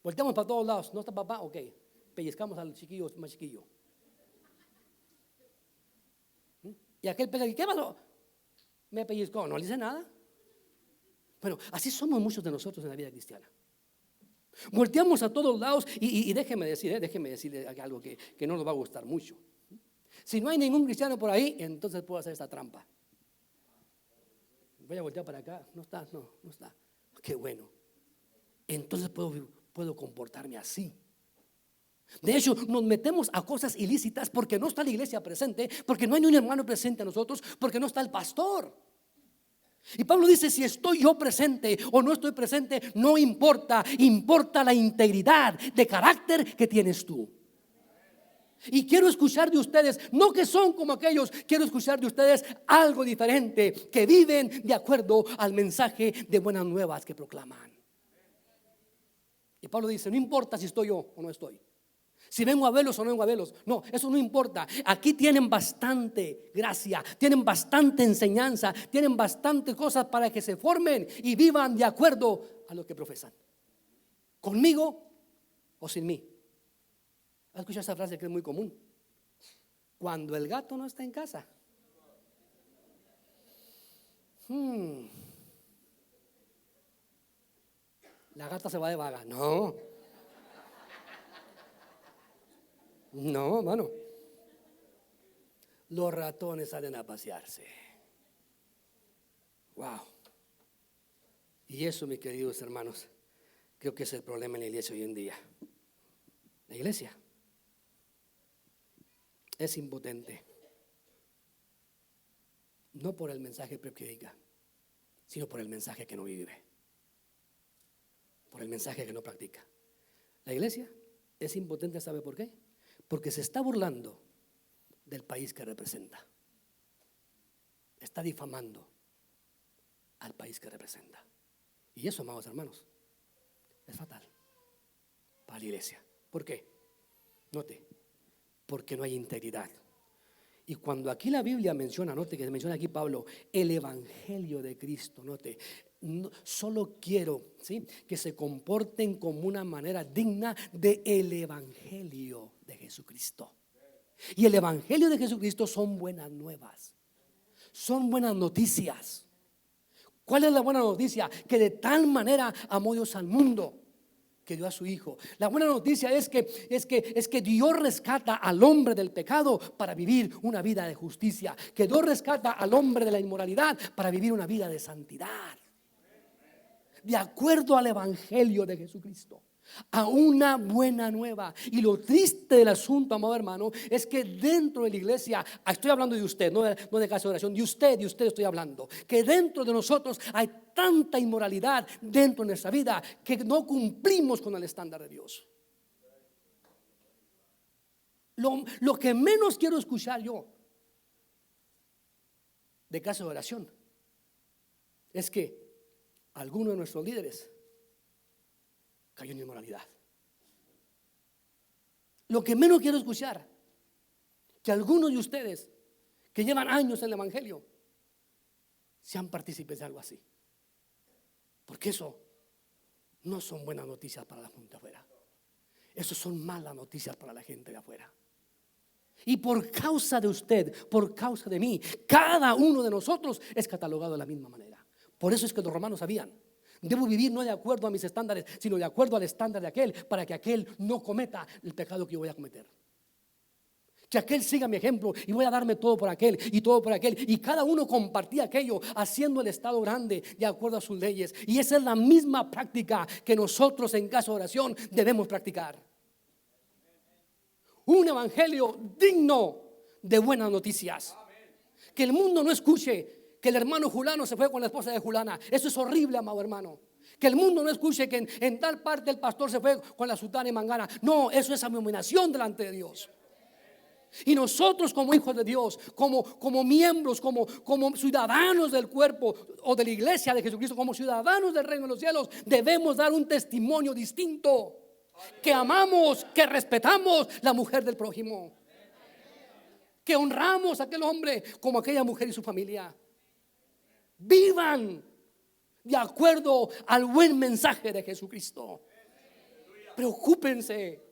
Volteamos para todos lados, ¿no está papá? Ok, pellizcamos al chiquillo más chiquillo. Y aquel pega, ¿qué pasó? Me pellizcó, no le dice nada. Bueno, así somos muchos de nosotros en la vida cristiana. Volteamos a todos lados y déjeme decirle algo que no nos va a gustar mucho. Si no hay ningún cristiano por ahí, entonces puedo hacer esta trampa. Voy a voltear para acá, no está. Qué bueno. Entonces puedo comportarme así. De hecho, nos metemos a cosas ilícitas porque no está la iglesia presente, porque no hay un hermano presente a nosotros, porque no está el pastor. Y Pablo dice, si estoy yo presente o no estoy presente, no importa, importa la integridad de carácter que tienes tú. Y quiero escuchar de ustedes, no que son como aquellos, quiero escuchar de ustedes algo diferente, que viven de acuerdo al mensaje de buenas nuevas que proclaman. Y Pablo dice, no importa si estoy yo o no estoy, si vengo a verlos o no vengo a verlos, no, eso no importa. Aquí tienen bastante gracia, tienen bastante enseñanza, tienen bastantes cosas para que se formen y vivan de acuerdo a lo que profesan, conmigo o sin mí. ¿Has escuchado esa frase que es muy común? Cuando el gato no está en casa. La gata se va de vaga. No, mano. Los ratones salen a pasearse. Wow. Y eso, mis queridos hermanos, creo que es el problema en la iglesia hoy en día. La iglesia es impotente, no por el mensaje que predica, sino por el mensaje que no vive, por el mensaje que no practica. La iglesia es impotente, ¿sabe por qué? Porque se está burlando del país que representa, está difamando al país que representa. Y eso, amados hermanos, es fatal para la iglesia. ¿Por qué? Note, porque no hay integridad. Y cuando aquí la Biblia menciona, note que menciona aquí Pablo, el Evangelio de Cristo, note, no, solo quiero, ¿sí?, que se comporten como una manera digna del Evangelio de Jesucristo. Y el Evangelio de Jesucristo son buenas nuevas, son buenas noticias. ¿Cuál es la buena noticia? Que de tal manera amó Dios al mundo que dio a su Hijo. La buena noticia es que Dios rescata al hombre del pecado para vivir una vida de justicia, que Dios rescata al hombre de la inmoralidad para vivir una vida de santidad, de acuerdo al Evangelio de Jesucristo, a una buena nueva. Y lo triste del asunto, amado hermano, es que dentro de la iglesia, estoy hablando de usted, no de casa de oración, de usted estoy hablando, que dentro de nosotros hay tanta inmoralidad dentro de nuestra vida que no cumplimos con el estándar de Dios. Lo que menos quiero escuchar yo de casa de oración es que alguno de nuestros líderes cayó en inmoralidad. Lo que menos quiero escuchar, que algunos de ustedes que llevan años en el Evangelio sean partícipes de algo así, porque eso no son buenas noticias para la gente de afuera, eso son malas noticias para la gente de afuera. Y por causa de usted, por causa de mí, cada uno de nosotros es catalogado de la misma manera. Por eso es que los romanos sabían: debo vivir no de acuerdo a mis estándares, sino de acuerdo al estándar de aquel, para que aquel no cometa el pecado que yo voy a cometer. Que aquel siga mi ejemplo y voy a darme todo por aquel y todo por aquel. Y cada uno compartía aquello, haciendo el estado grande de acuerdo a sus leyes. Y esa es la misma práctica que nosotros en caso de oración debemos practicar. Un evangelio digno de buenas noticias. Que el mundo no escuche que el hermano Julano se fue con la esposa de Julana. Eso es horrible, amado hermano. Que el mundo no escuche que en tal parte el pastor se fue con la sultana y mangana. No, eso es abominación delante de Dios. Y nosotros como hijos de Dios, como miembros, como ciudadanos del cuerpo o de la iglesia de Jesucristo, como ciudadanos del reino de los cielos, debemos dar un testimonio distinto. Que amamos, que respetamos la mujer del prójimo, que honramos a aquel hombre como aquella mujer y su familia. Vivan de acuerdo al buen mensaje de Jesucristo. Preocúpense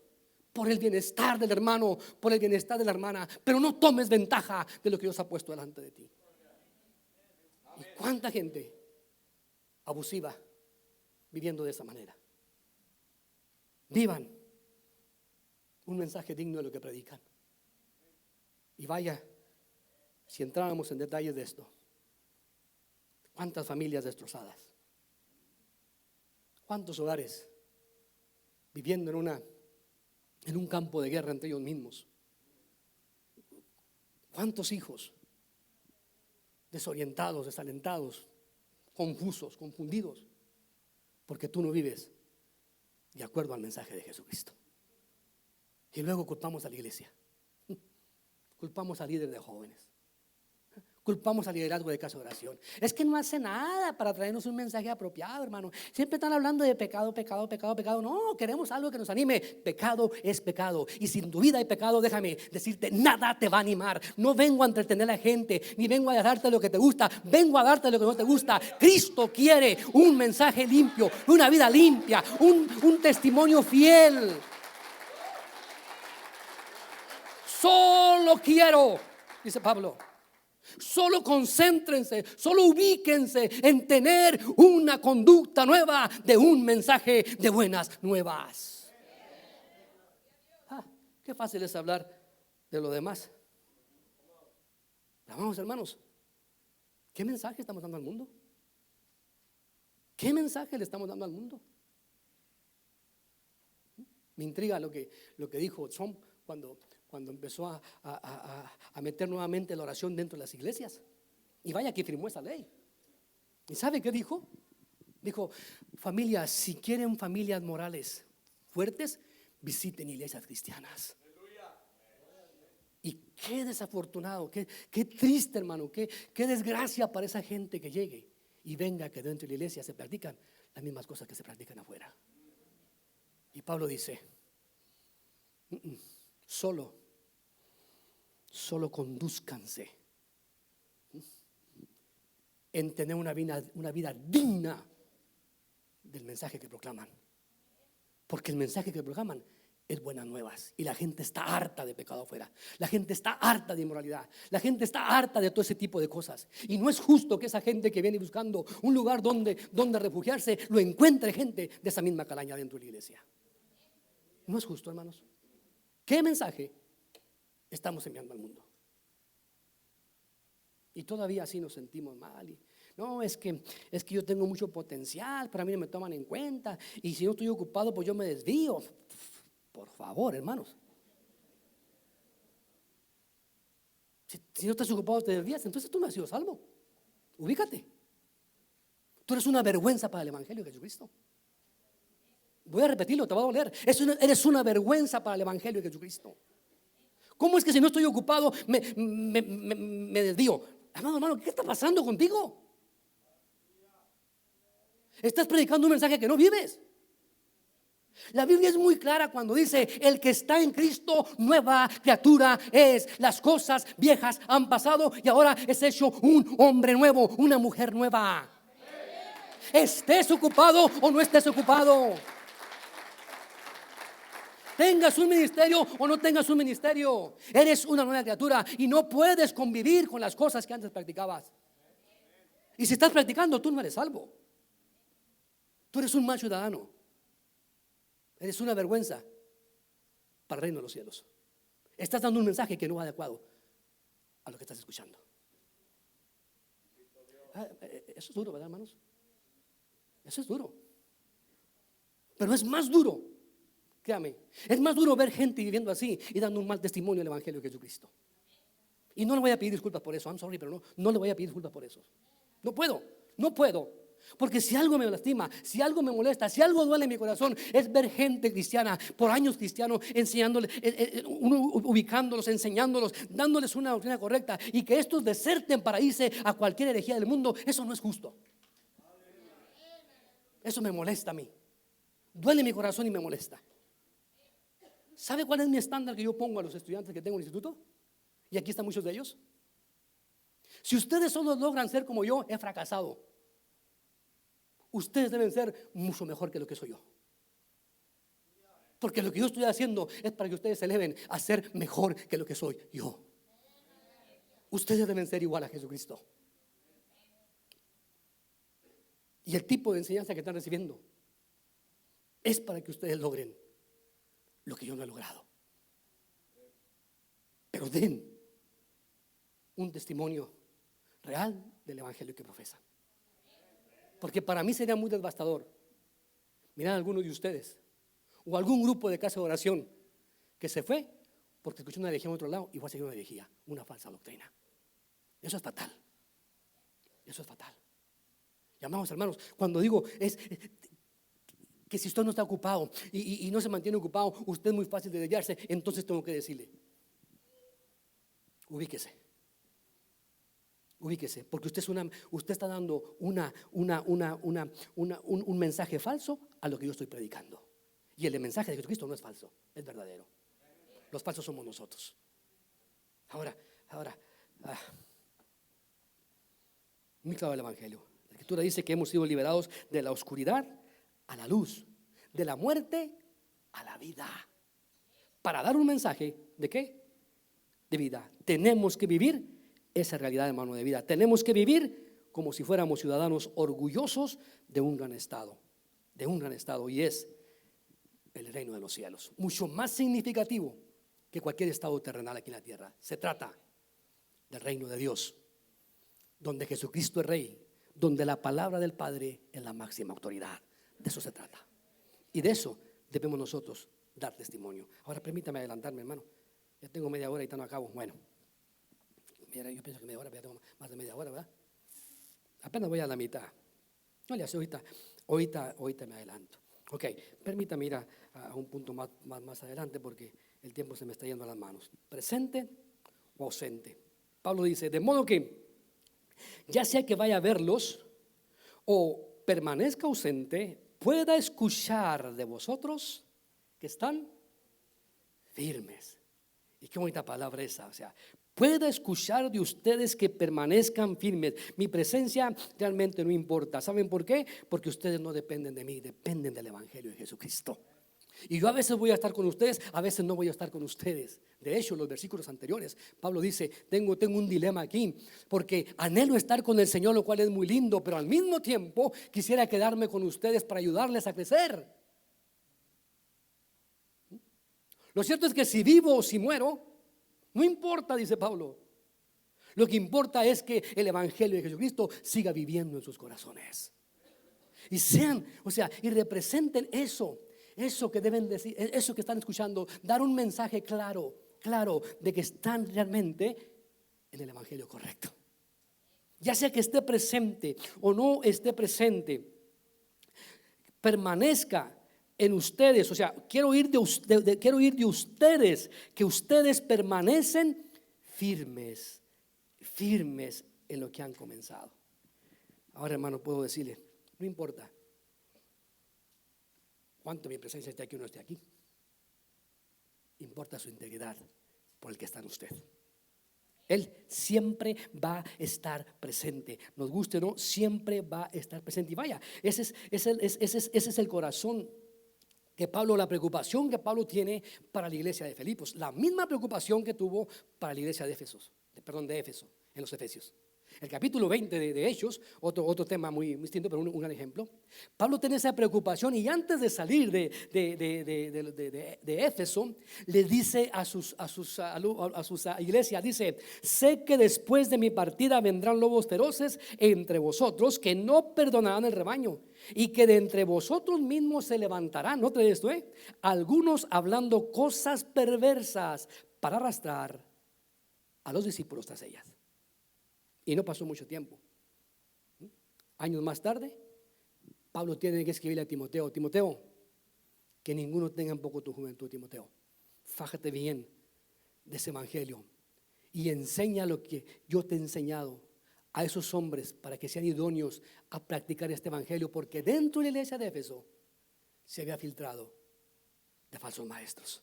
por el bienestar del hermano, por el bienestar de la hermana, pero no tomes ventaja de lo que Dios ha puesto delante de ti. ¿Y cuánta gente abusiva viviendo de esa manera? Vivan un mensaje digno de lo que predican. Y vaya, si entráramos en detalles de esto, cuántas familias destrozadas, cuántos hogares viviendo en un campo de guerra entre ellos mismos, cuántos hijos desorientados, desalentados, confusos, confundidos, porque tú no vives de acuerdo al mensaje de Jesucristo. Y luego culpamos a la iglesia, culpamos al líder de jóvenes, culpamos al liderazgo de casa de oración. Es que no hace nada para traernos un mensaje apropiado, hermano. Siempre están hablando de pecado, pecado, pecado, pecado. No, queremos algo que nos anime. Pecado es pecado. Y si en tu vida hay pecado, déjame decirte, nada te va a animar. No vengo a entretener a la gente, ni vengo a darte lo que te gusta. Vengo a darte lo que no te gusta. Cristo quiere un mensaje limpio, una vida limpia, un testimonio fiel. Solo quiero, dice Pablo, solo concéntrense, solo ubíquense en tener una conducta nueva de un mensaje de buenas nuevas. Qué fácil es hablar de lo demás. Vamos, hermanos, ¿qué mensaje estamos dando al mundo? ¿Qué mensaje le estamos dando al mundo? Me intriga lo que dijo Trump cuando empezó a meter nuevamente la oración dentro de las iglesias. Y vaya que firmó esa ley. ¿Y sabe qué dijo? Dijo: familias, si quieren familias morales fuertes, visiten iglesias cristianas. Y qué desafortunado, qué triste, hermano, qué desgracia para esa gente que llegue y venga que dentro de la iglesia se practican las mismas cosas que se practican afuera. Y Pablo dice: solo condúzcanse en tener una vida digna del mensaje que proclaman, porque el mensaje que proclaman es buenas nuevas. Y la gente está harta de pecado afuera, la gente está harta de inmoralidad, la gente está harta de todo ese tipo de cosas. Y no es justo que esa gente que viene buscando un lugar donde refugiarse lo encuentre gente de esa misma calaña dentro de la iglesia. No es justo, hermanos. ¿Qué mensaje estamos enviando al mundo? Y todavía así nos sentimos mal. Y, no, es que yo tengo mucho potencial, pero a mí no me toman en cuenta. Y si no estoy ocupado, pues yo me desvío. Por favor, hermanos. Si no estás ocupado, te desvías. Entonces tú no has sido salvo. Ubícate. Tú eres una vergüenza para el evangelio de Jesucristo. Voy a repetirlo, te va a doler. Eres una vergüenza para el evangelio de Jesucristo. ¿Cómo es que si no estoy ocupado me desvío? Hermano, ¿qué está pasando contigo? Estás predicando un mensaje que no vives. La Biblia es muy clara cuando dice: el que está en Cristo, nueva criatura es. Las cosas viejas han pasado y ahora es hecho un hombre nuevo, una mujer nueva. Estés ocupado o no estés ocupado. Tengas un ministerio o no tengas un ministerio, eres una nueva criatura y no puedes convivir con las cosas que antes practicabas. Y si estás practicando, tú no eres salvo. Tú eres un mal ciudadano. Eres una vergüenza para el reino de los cielos. Estás dando un mensaje que no va adecuado a lo que estás escuchando. Eso es duro, ¿verdad, hermanos? Eso es duro. Pero es más duro, créame, es más duro ver gente viviendo así y dando un mal testimonio del Evangelio de Jesucristo. Y no le voy a pedir disculpas por eso. I'm sorry, pero no le voy a pedir disculpas por eso. No puedo. Porque si algo me lastima, si algo me molesta, si algo duele en mi corazón, es ver gente cristiana, por años cristianos, enseñándoles, ubicándolos, enseñándolos, dándoles una doctrina correcta, y que estos deserten para irse a cualquier herejía del mundo. Eso no es justo. Eso me molesta a mí. Duele mi corazón y me molesta. ¿Sabe cuál es mi estándar que yo pongo a los estudiantes que tengo en el instituto? Y aquí están muchos de ellos. Si ustedes solo logran ser como yo, he fracasado. Ustedes deben ser mucho mejor que lo que soy yo. Porque lo que yo estoy haciendo es para que ustedes se eleven a ser mejor que lo que soy yo. Ustedes deben ser igual a Jesucristo. Y el tipo de enseñanza que están recibiendo es para que ustedes logren lo que yo no he logrado. Pero den un testimonio real del evangelio que profesan. Porque para mí sería muy devastador mirar a algunos de ustedes o algún grupo de casa de oración que se fue porque escuchó una herejía en otro lado y fue a seguir una herejía, una falsa doctrina. Eso es fatal. Eso es fatal. Y amados hermanos, cuando digo es que si usted no está ocupado y no se mantiene ocupado, usted es muy fácil de desviarse, entonces tengo que decirle: ubíquese, porque usted está dando un mensaje falso a lo que yo estoy predicando. Y el mensaje de Jesucristo no es falso, es verdadero. Los falsos somos nosotros. Ahora, muy claro el evangelio. La escritura dice que hemos sido liberados de la oscuridad a la luz, de la muerte a la vida, para dar un mensaje ¿de qué? De vida. Tenemos que vivir esa realidad, hermano, de vida. Tenemos que vivir como si fuéramos ciudadanos orgullosos de un gran estado, y es el reino de los cielos, mucho más significativo que cualquier estado terrenal aquí en la tierra. Se trata del reino de Dios, donde Jesucristo es rey, donde la palabra del Padre es la máxima autoridad. De eso se trata, y de eso debemos nosotros dar testimonio. Ahora permítame adelantarme, hermano. Ya tengo media hora y no acabo. Bueno, mira, yo pienso que media hora, pero ya tengo más de media hora, ¿verdad? Apenas voy a la mitad. No le hace, ahorita me adelanto. Ok, permítame ir a un punto más adelante porque el tiempo se me está yendo a las manos. Presente o ausente. Pablo dice: de modo que ya sea que vaya a verlos o permanezca ausente, pueda escuchar de vosotros que están firmes. Y qué bonita palabra esa, o sea, pueda escuchar de ustedes que permanezcan firmes. Mi presencia realmente no importa. ¿Saben por qué? Porque ustedes no dependen de mí, dependen del evangelio de Jesucristo. Y yo a veces voy a estar con ustedes, a veces no voy a estar con ustedes. De hecho, los versículos anteriores, Pablo dice: tengo un dilema aquí, porque anhelo estar con el Señor, lo cual es muy lindo, pero al mismo tiempo quisiera quedarme con ustedes para ayudarles a crecer. Lo cierto es que si vivo o si muero, no importa, dice Pablo. Lo que importa es que el evangelio de Jesucristo siga viviendo en sus corazones. Y sean, y representen eso que deben decir, eso que están escuchando, dar un mensaje claro de que están realmente en el evangelio correcto. Ya sea que esté presente o no esté presente, permanezca en ustedes. Quiero oír de ustedes que ustedes permanecen firmes en lo que han comenzado. Ahora, hermano, puedo decirle: no importa cuánto mi presencia esté aquí o no esté aquí, importa su integridad por el que está en usted. Él siempre va a estar presente, nos guste o no, siempre va a estar presente. Y vaya, ese es el corazón que Pablo, la preocupación que Pablo tiene para la iglesia de Filipos, la misma preocupación que tuvo para la iglesia de Éfeso, de Éfeso, en los Efesios. El capítulo 20 de Hechos, otro tema muy distinto, pero un ejemplo. Pablo tiene esa preocupación y antes de salir de Éfeso, le dice a sus iglesias, dice: sé que después de mi partida vendrán lobos feroces entre vosotros que no perdonarán el rebaño, y que de entre vosotros mismos se levantarán, ¿no trae esto? Algunos hablando cosas perversas para arrastrar a los discípulos tras ellas. Y no pasó mucho tiempo. Años más tarde, Pablo tiene que escribirle a Timoteo: Timoteo, que ninguno tenga en poco tu juventud, Timoteo. Fájate bien de ese evangelio y enseña lo que yo te he enseñado a esos hombres para que sean idóneos a practicar este evangelio, porque dentro de la iglesia de Éfeso se había filtrado de falsos maestros.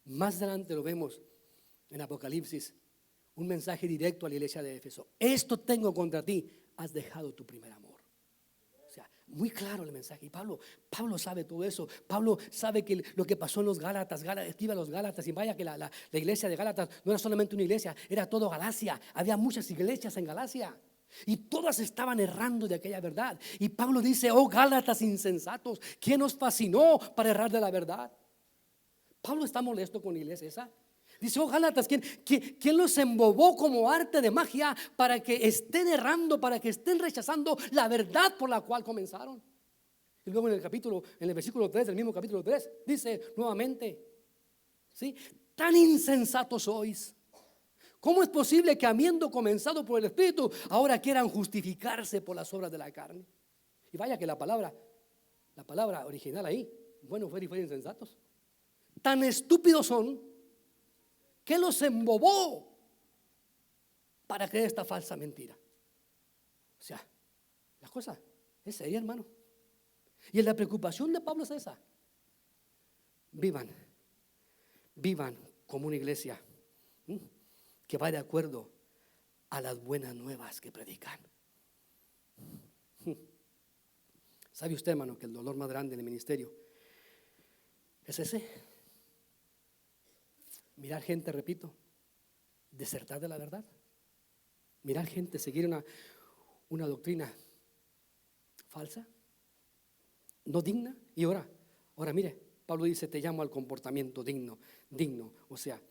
Más adelante lo vemos en Apocalipsis, un mensaje directo a la iglesia de Éfeso: esto tengo contra ti, has dejado tu primer amor. O sea, muy claro el mensaje. Y Pablo sabe todo eso. Pablo sabe que lo que pasó en los Gálatas, escribe a los Gálatas, y vaya que la iglesia de Gálatas no era solamente una iglesia, era todo Galacia. Había muchas iglesias en Galacia y todas estaban errando de aquella verdad. Y Pablo dice: oh Gálatas insensatos, ¿quién os fascinó para errar de la verdad? Pablo está molesto con la iglesia esa. Dice: oh Gálatas, ¿quién los embobó como arte de magia para que estén errando, para que estén rechazando la verdad por la cual comenzaron? Y luego en el versículo 3 del mismo capítulo 3 dice nuevamente: ¿sí? Tan insensatos sois. ¿Cómo es posible que habiendo comenzado por el Espíritu, ahora quieran justificarse por las obras de la carne? Y vaya que la palabra original ahí, bueno, fueron insensatos. Tan estúpidos son que los embobó para creer esta falsa mentira. O sea, la cosa es seria, hermano. Y la preocupación de Pablo es esa: vivan como una iglesia que va de acuerdo a las buenas nuevas que predican. ¿Sabe usted, hermano, que el dolor más grande en el ministerio es ese? Mirar gente, repito, desertar de la verdad. Mirar gente seguir una doctrina falsa, no digna. Y ahora mire, Pablo dice: te llamo al comportamiento digno, o sea,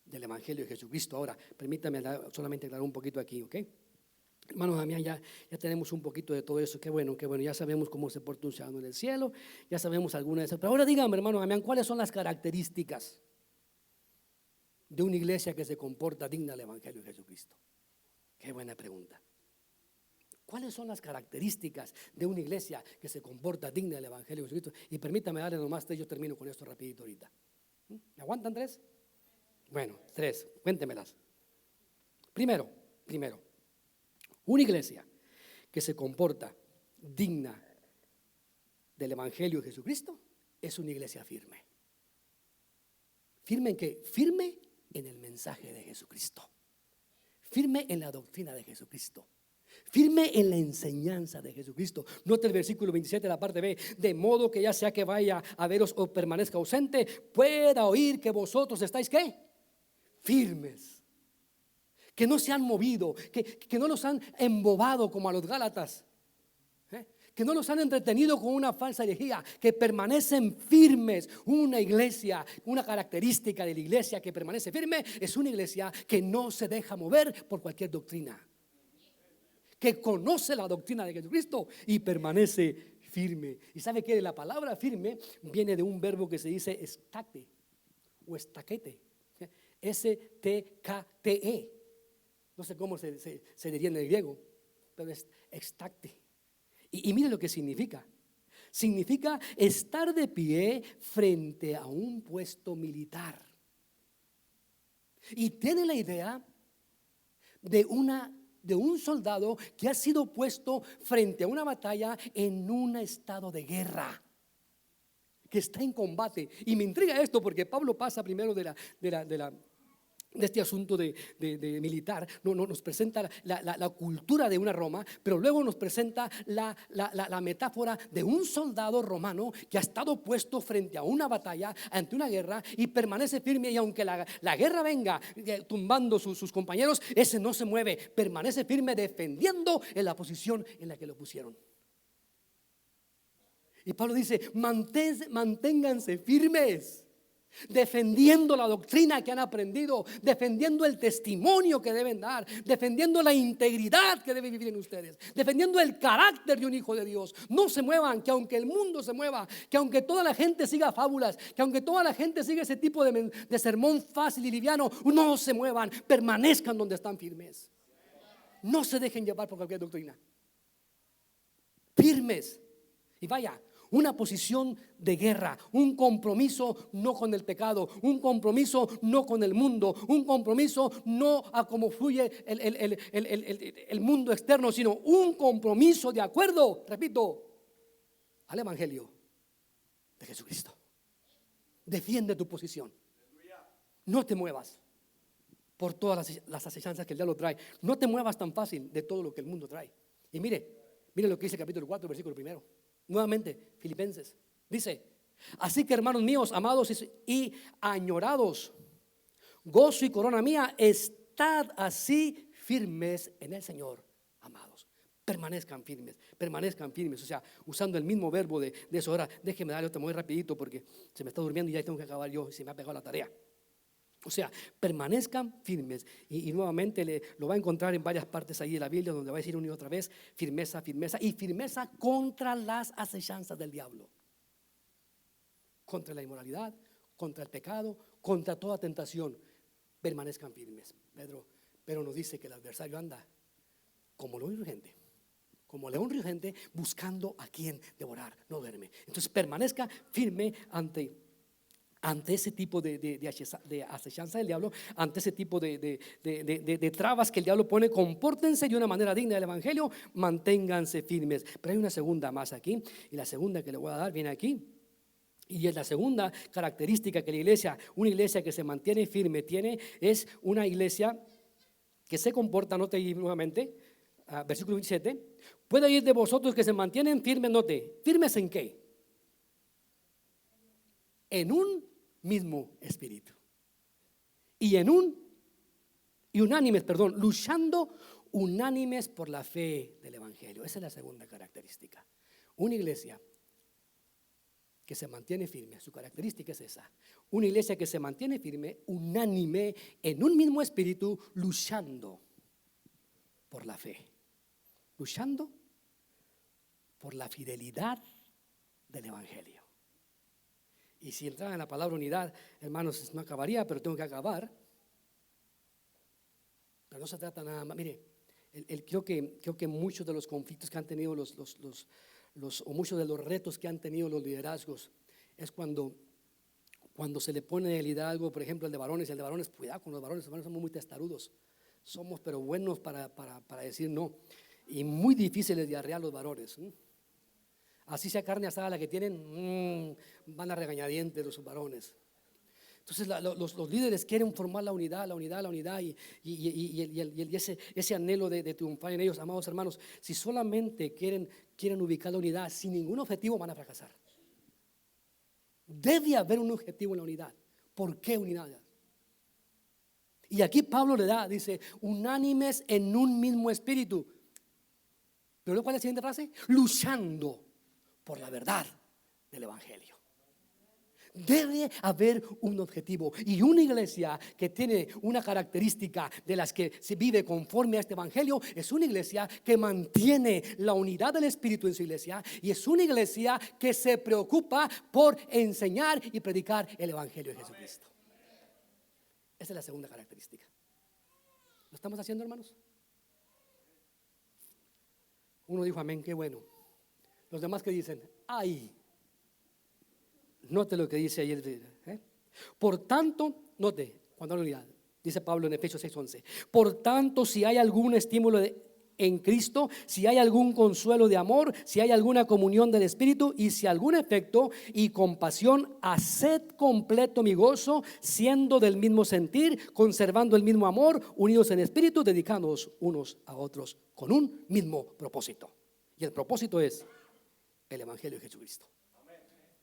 del evangelio de Jesucristo. Ahora, permítame solamente aclarar un poquito aquí, ¿ok? Hermanos, ya tenemos un poquito de todo eso. Qué bueno, ya sabemos cómo se porta un ciudadano en el cielo, ya sabemos algunas de esas. Pero ahora díganme, hermanos, ¿cuáles son las características de una iglesia que se comporta digna del evangelio de Jesucristo? Qué buena pregunta. ¿Cuáles son las características de una iglesia que se comporta digna del evangelio de Jesucristo? Y permítame darle nomás tres, yo termino con esto rapidito ahorita. ¿Me aguantan tres? Bueno, tres, cuéntemelas. Primero, una iglesia que se comporta digna del evangelio de Jesucristo es una iglesia firme. ¿Firme en qué? Firme en el mensaje de Jesucristo, firme en la doctrina de Jesucristo, firme en la enseñanza de Jesucristo. Nota el versículo 27, la parte B: de modo que ya sea que vaya a veros o permanezca ausente, pueda oír que vosotros estáis ¿qué? Firmes, que no se han movido, que no los han embobado como a los Gálatas, que no los han entretenido con una falsa herejía, que permanecen firmes. Una iglesia, una característica de la iglesia que permanece firme es una iglesia que no se deja mover por cualquier doctrina, que conoce la doctrina de Jesucristo y permanece firme. Y sabe que la palabra firme viene de un verbo que se dice estate o estaquete, S-T-K-T-E. No sé cómo se diría en el griego, pero es estate. Y mire lo que significa. Significa estar de pie frente a un puesto militar. Y tiene la idea de un soldado que ha sido puesto frente a una batalla en un estado de guerra, que está en combate. Y me intriga esto porque Pablo pasa primero de la de este asunto de militar, nos presenta la cultura de una Roma, pero luego nos presenta la metáfora de un soldado romano que ha estado puesto frente a una batalla, ante una guerra, y permanece firme, y aunque la guerra venga tumbando sus compañeros, ese no se mueve, permanece firme defendiendo en la posición en la que lo pusieron. Y Pablo dice: manténganse firmes, defendiendo la doctrina que han aprendido, defendiendo el testimonio que deben dar, defendiendo la integridad que debe vivir en ustedes, defendiendo el carácter de un hijo de Dios. No se muevan, que aunque el mundo se mueva, que aunque toda la gente siga fábulas, que aunque toda la gente siga ese tipo de sermón fácil y liviano, no se muevan, permanezcan donde están firmes. No se dejen llevar por cualquier doctrina. Firmes. Y vaya, una posición de guerra, un compromiso no con el pecado, un compromiso no con el mundo, un compromiso no a cómo fluye el mundo externo, sino un compromiso de acuerdo, repito, al Evangelio de Jesucristo. Defiende tu posición. No te muevas por todas las asechanzas que el diablo trae. No te muevas tan fácil de todo lo que el mundo trae. Y mire lo que dice el capítulo 4, versículo 1. Nuevamente, Filipenses. Dice: así que, hermanos míos, amados y añorados, gozo y corona mía, estad así firmes en el Señor, amados. Permanezcan firmes. O sea, usando el mismo verbo de eso. Ahora, déjeme darle otra muy rapidito porque se me está durmiendo y ya tengo que acabar yo, se me ha pegado la tarea. O sea, permanezcan firmes. Y nuevamente lo va a encontrar en varias partes ahí de la Biblia, donde va a decir una y otra vez: firmeza, firmeza. Y firmeza contra las acechanzas del diablo, contra la inmoralidad, contra el pecado, contra toda tentación. Permanezcan firmes. Pero nos dice que el adversario anda como león rugiente, buscando a quien devorar. No duerme. Entonces permanezca firme ante ese tipo de acechanza del diablo, ante ese tipo de trabas que el diablo pone. Compórtense de una manera digna del Evangelio, manténganse firmes. Pero hay una segunda más aquí, y la segunda que le voy a dar viene aquí, y es la segunda característica que una iglesia que se mantiene firme tiene, es una iglesia que se comporta. Note ahí nuevamente, versículo 27: puede ir de vosotros que se mantienen firmes. Note, ¿firmes en qué? En un mismo espíritu y luchando unánimes por la fe del Evangelio. Esa es la segunda característica. Una iglesia que se mantiene firme, su característica es esa. Una iglesia que se mantiene firme, unánime, en un mismo espíritu, luchando por la fe, luchando por la fidelidad del Evangelio. Y si entrara en la palabra unidad, hermanos, no acabaría, pero tengo que acabar. Pero no se trata nada más. Mire, creo que muchos de los conflictos que han tenido o muchos de los retos que han tenido los liderazgos es cuando se le pone el liderazgo, por ejemplo, el de varones. Cuidado con los varones somos muy testarudos. Somos pero buenos para decir no. Y muy difíciles de arrear los varones. Así sea carne asada la que tienen, van a regañadientes los varones. Entonces los líderes quieren formar la unidad y ese anhelo de triunfar en ellos. Amados hermanos, si solamente quieren ubicar la unidad sin ningún objetivo, van a fracasar. Debe haber un objetivo en la unidad. ¿Por qué unidad? Y aquí Pablo dice: unánimes en un mismo espíritu. ¿Pero cuál es la siguiente frase? Luchando por la verdad del Evangelio. Debe haber un objetivo, y una iglesia que tiene una característica de las que se vive conforme a este Evangelio es una iglesia que mantiene la unidad del Espíritu en su iglesia, y es una iglesia que se preocupa por enseñar y predicar el Evangelio de Jesucristo. Esa es la segunda característica. ¿Lo estamos haciendo, hermanos? Uno dijo amén, qué bueno. Los demás que dicen, ay. Note lo que dice ayer. Por tanto, note, cuando habla de unidad, dice Pablo en Efesios 6:11: por tanto, si hay algún estímulo en Cristo, si hay algún consuelo de amor, si hay alguna comunión del Espíritu y si algún afecto y compasión, haced completo mi gozo, siendo del mismo sentir, conservando el mismo amor, unidos en espíritu, dedicándonos unos a otros con un mismo propósito. Y el propósito es el Evangelio de Jesucristo.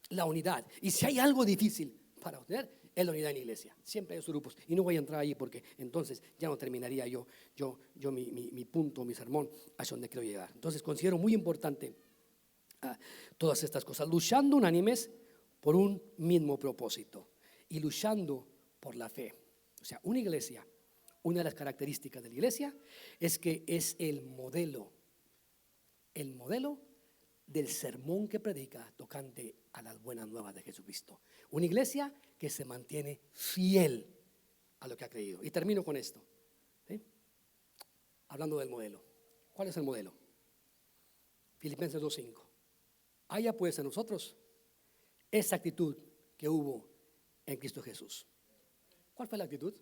La unidad. Y si hay algo difícil para obtener, es la unidad en la iglesia. Siempre hay sus grupos. Y no voy a entrar ahí porque entonces ya no terminaría yo mi punto, mi sermón, hacia donde quiero llegar. Entonces considero muy importante todas estas cosas. Luchando unánimes por un mismo propósito. Y luchando por la fe. O sea, una iglesia, una de las características de la iglesia es que es el modelo del sermón que predica tocante a las buenas nuevas de Jesucristo. Una iglesia que se mantiene fiel a lo que ha creído. Y termino con esto, ¿sí? Hablando del modelo. ¿Cuál es el modelo? Filipenses 2:5. Haya pues en nosotros esa actitud que hubo en Cristo Jesús. ¿Cuál fue la actitud?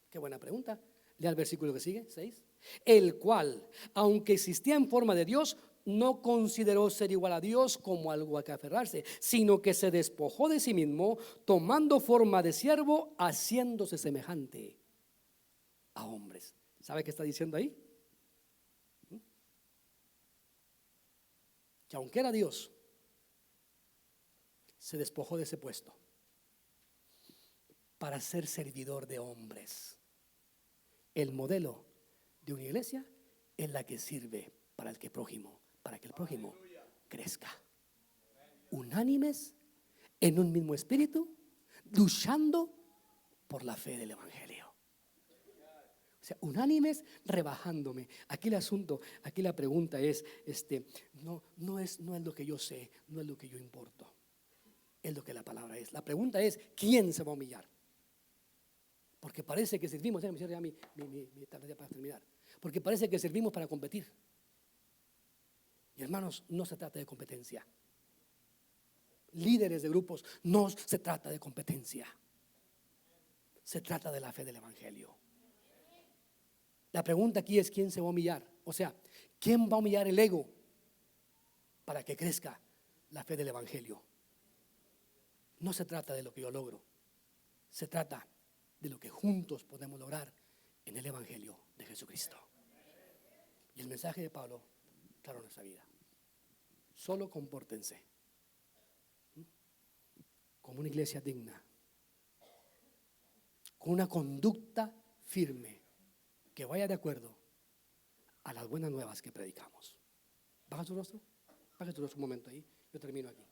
Qué buena pregunta. Lea el versículo que sigue, 6. El cual, aunque existía en forma de Dios, no consideró ser igual a Dios como algo a que aferrarse, sino que se despojó de sí mismo, tomando forma de siervo, haciéndose semejante a hombres. ¿Sabe qué está diciendo ahí? Que aunque era Dios, se despojó de ese puesto para ser servidor de hombres. El modelo de una iglesia es la que sirve para el prójimo, para que el prójimo crezca. Unánimes, en un mismo espíritu, luchando por la fe del Evangelio. O sea, unánimes, rebajándome. Aquí el asunto, aquí la pregunta es, no es lo que yo sé, no es lo que yo importo, es lo que la palabra es. La pregunta es, ¿quién se va a humillar? Porque parece que servimos, ya mi para terminar, porque parece que servimos para competir. Y hermanos, no se trata de competencia. Líderes de grupos, no se trata de competencia. Se trata de la fe del Evangelio. La pregunta aquí es, ¿quién se va a humillar? O sea, ¿quién va a humillar el ego para que crezca la fe del Evangelio? No se trata de lo que yo logro, se trata de lo que juntos podemos lograr en el Evangelio de Jesucristo. Y el mensaje de Pablo, claro, en nuestra vida. Solo compórtense como una iglesia digna, con una conducta firme que vaya de acuerdo a las buenas nuevas que predicamos. Baja su rostro un momento ahí, yo termino aquí.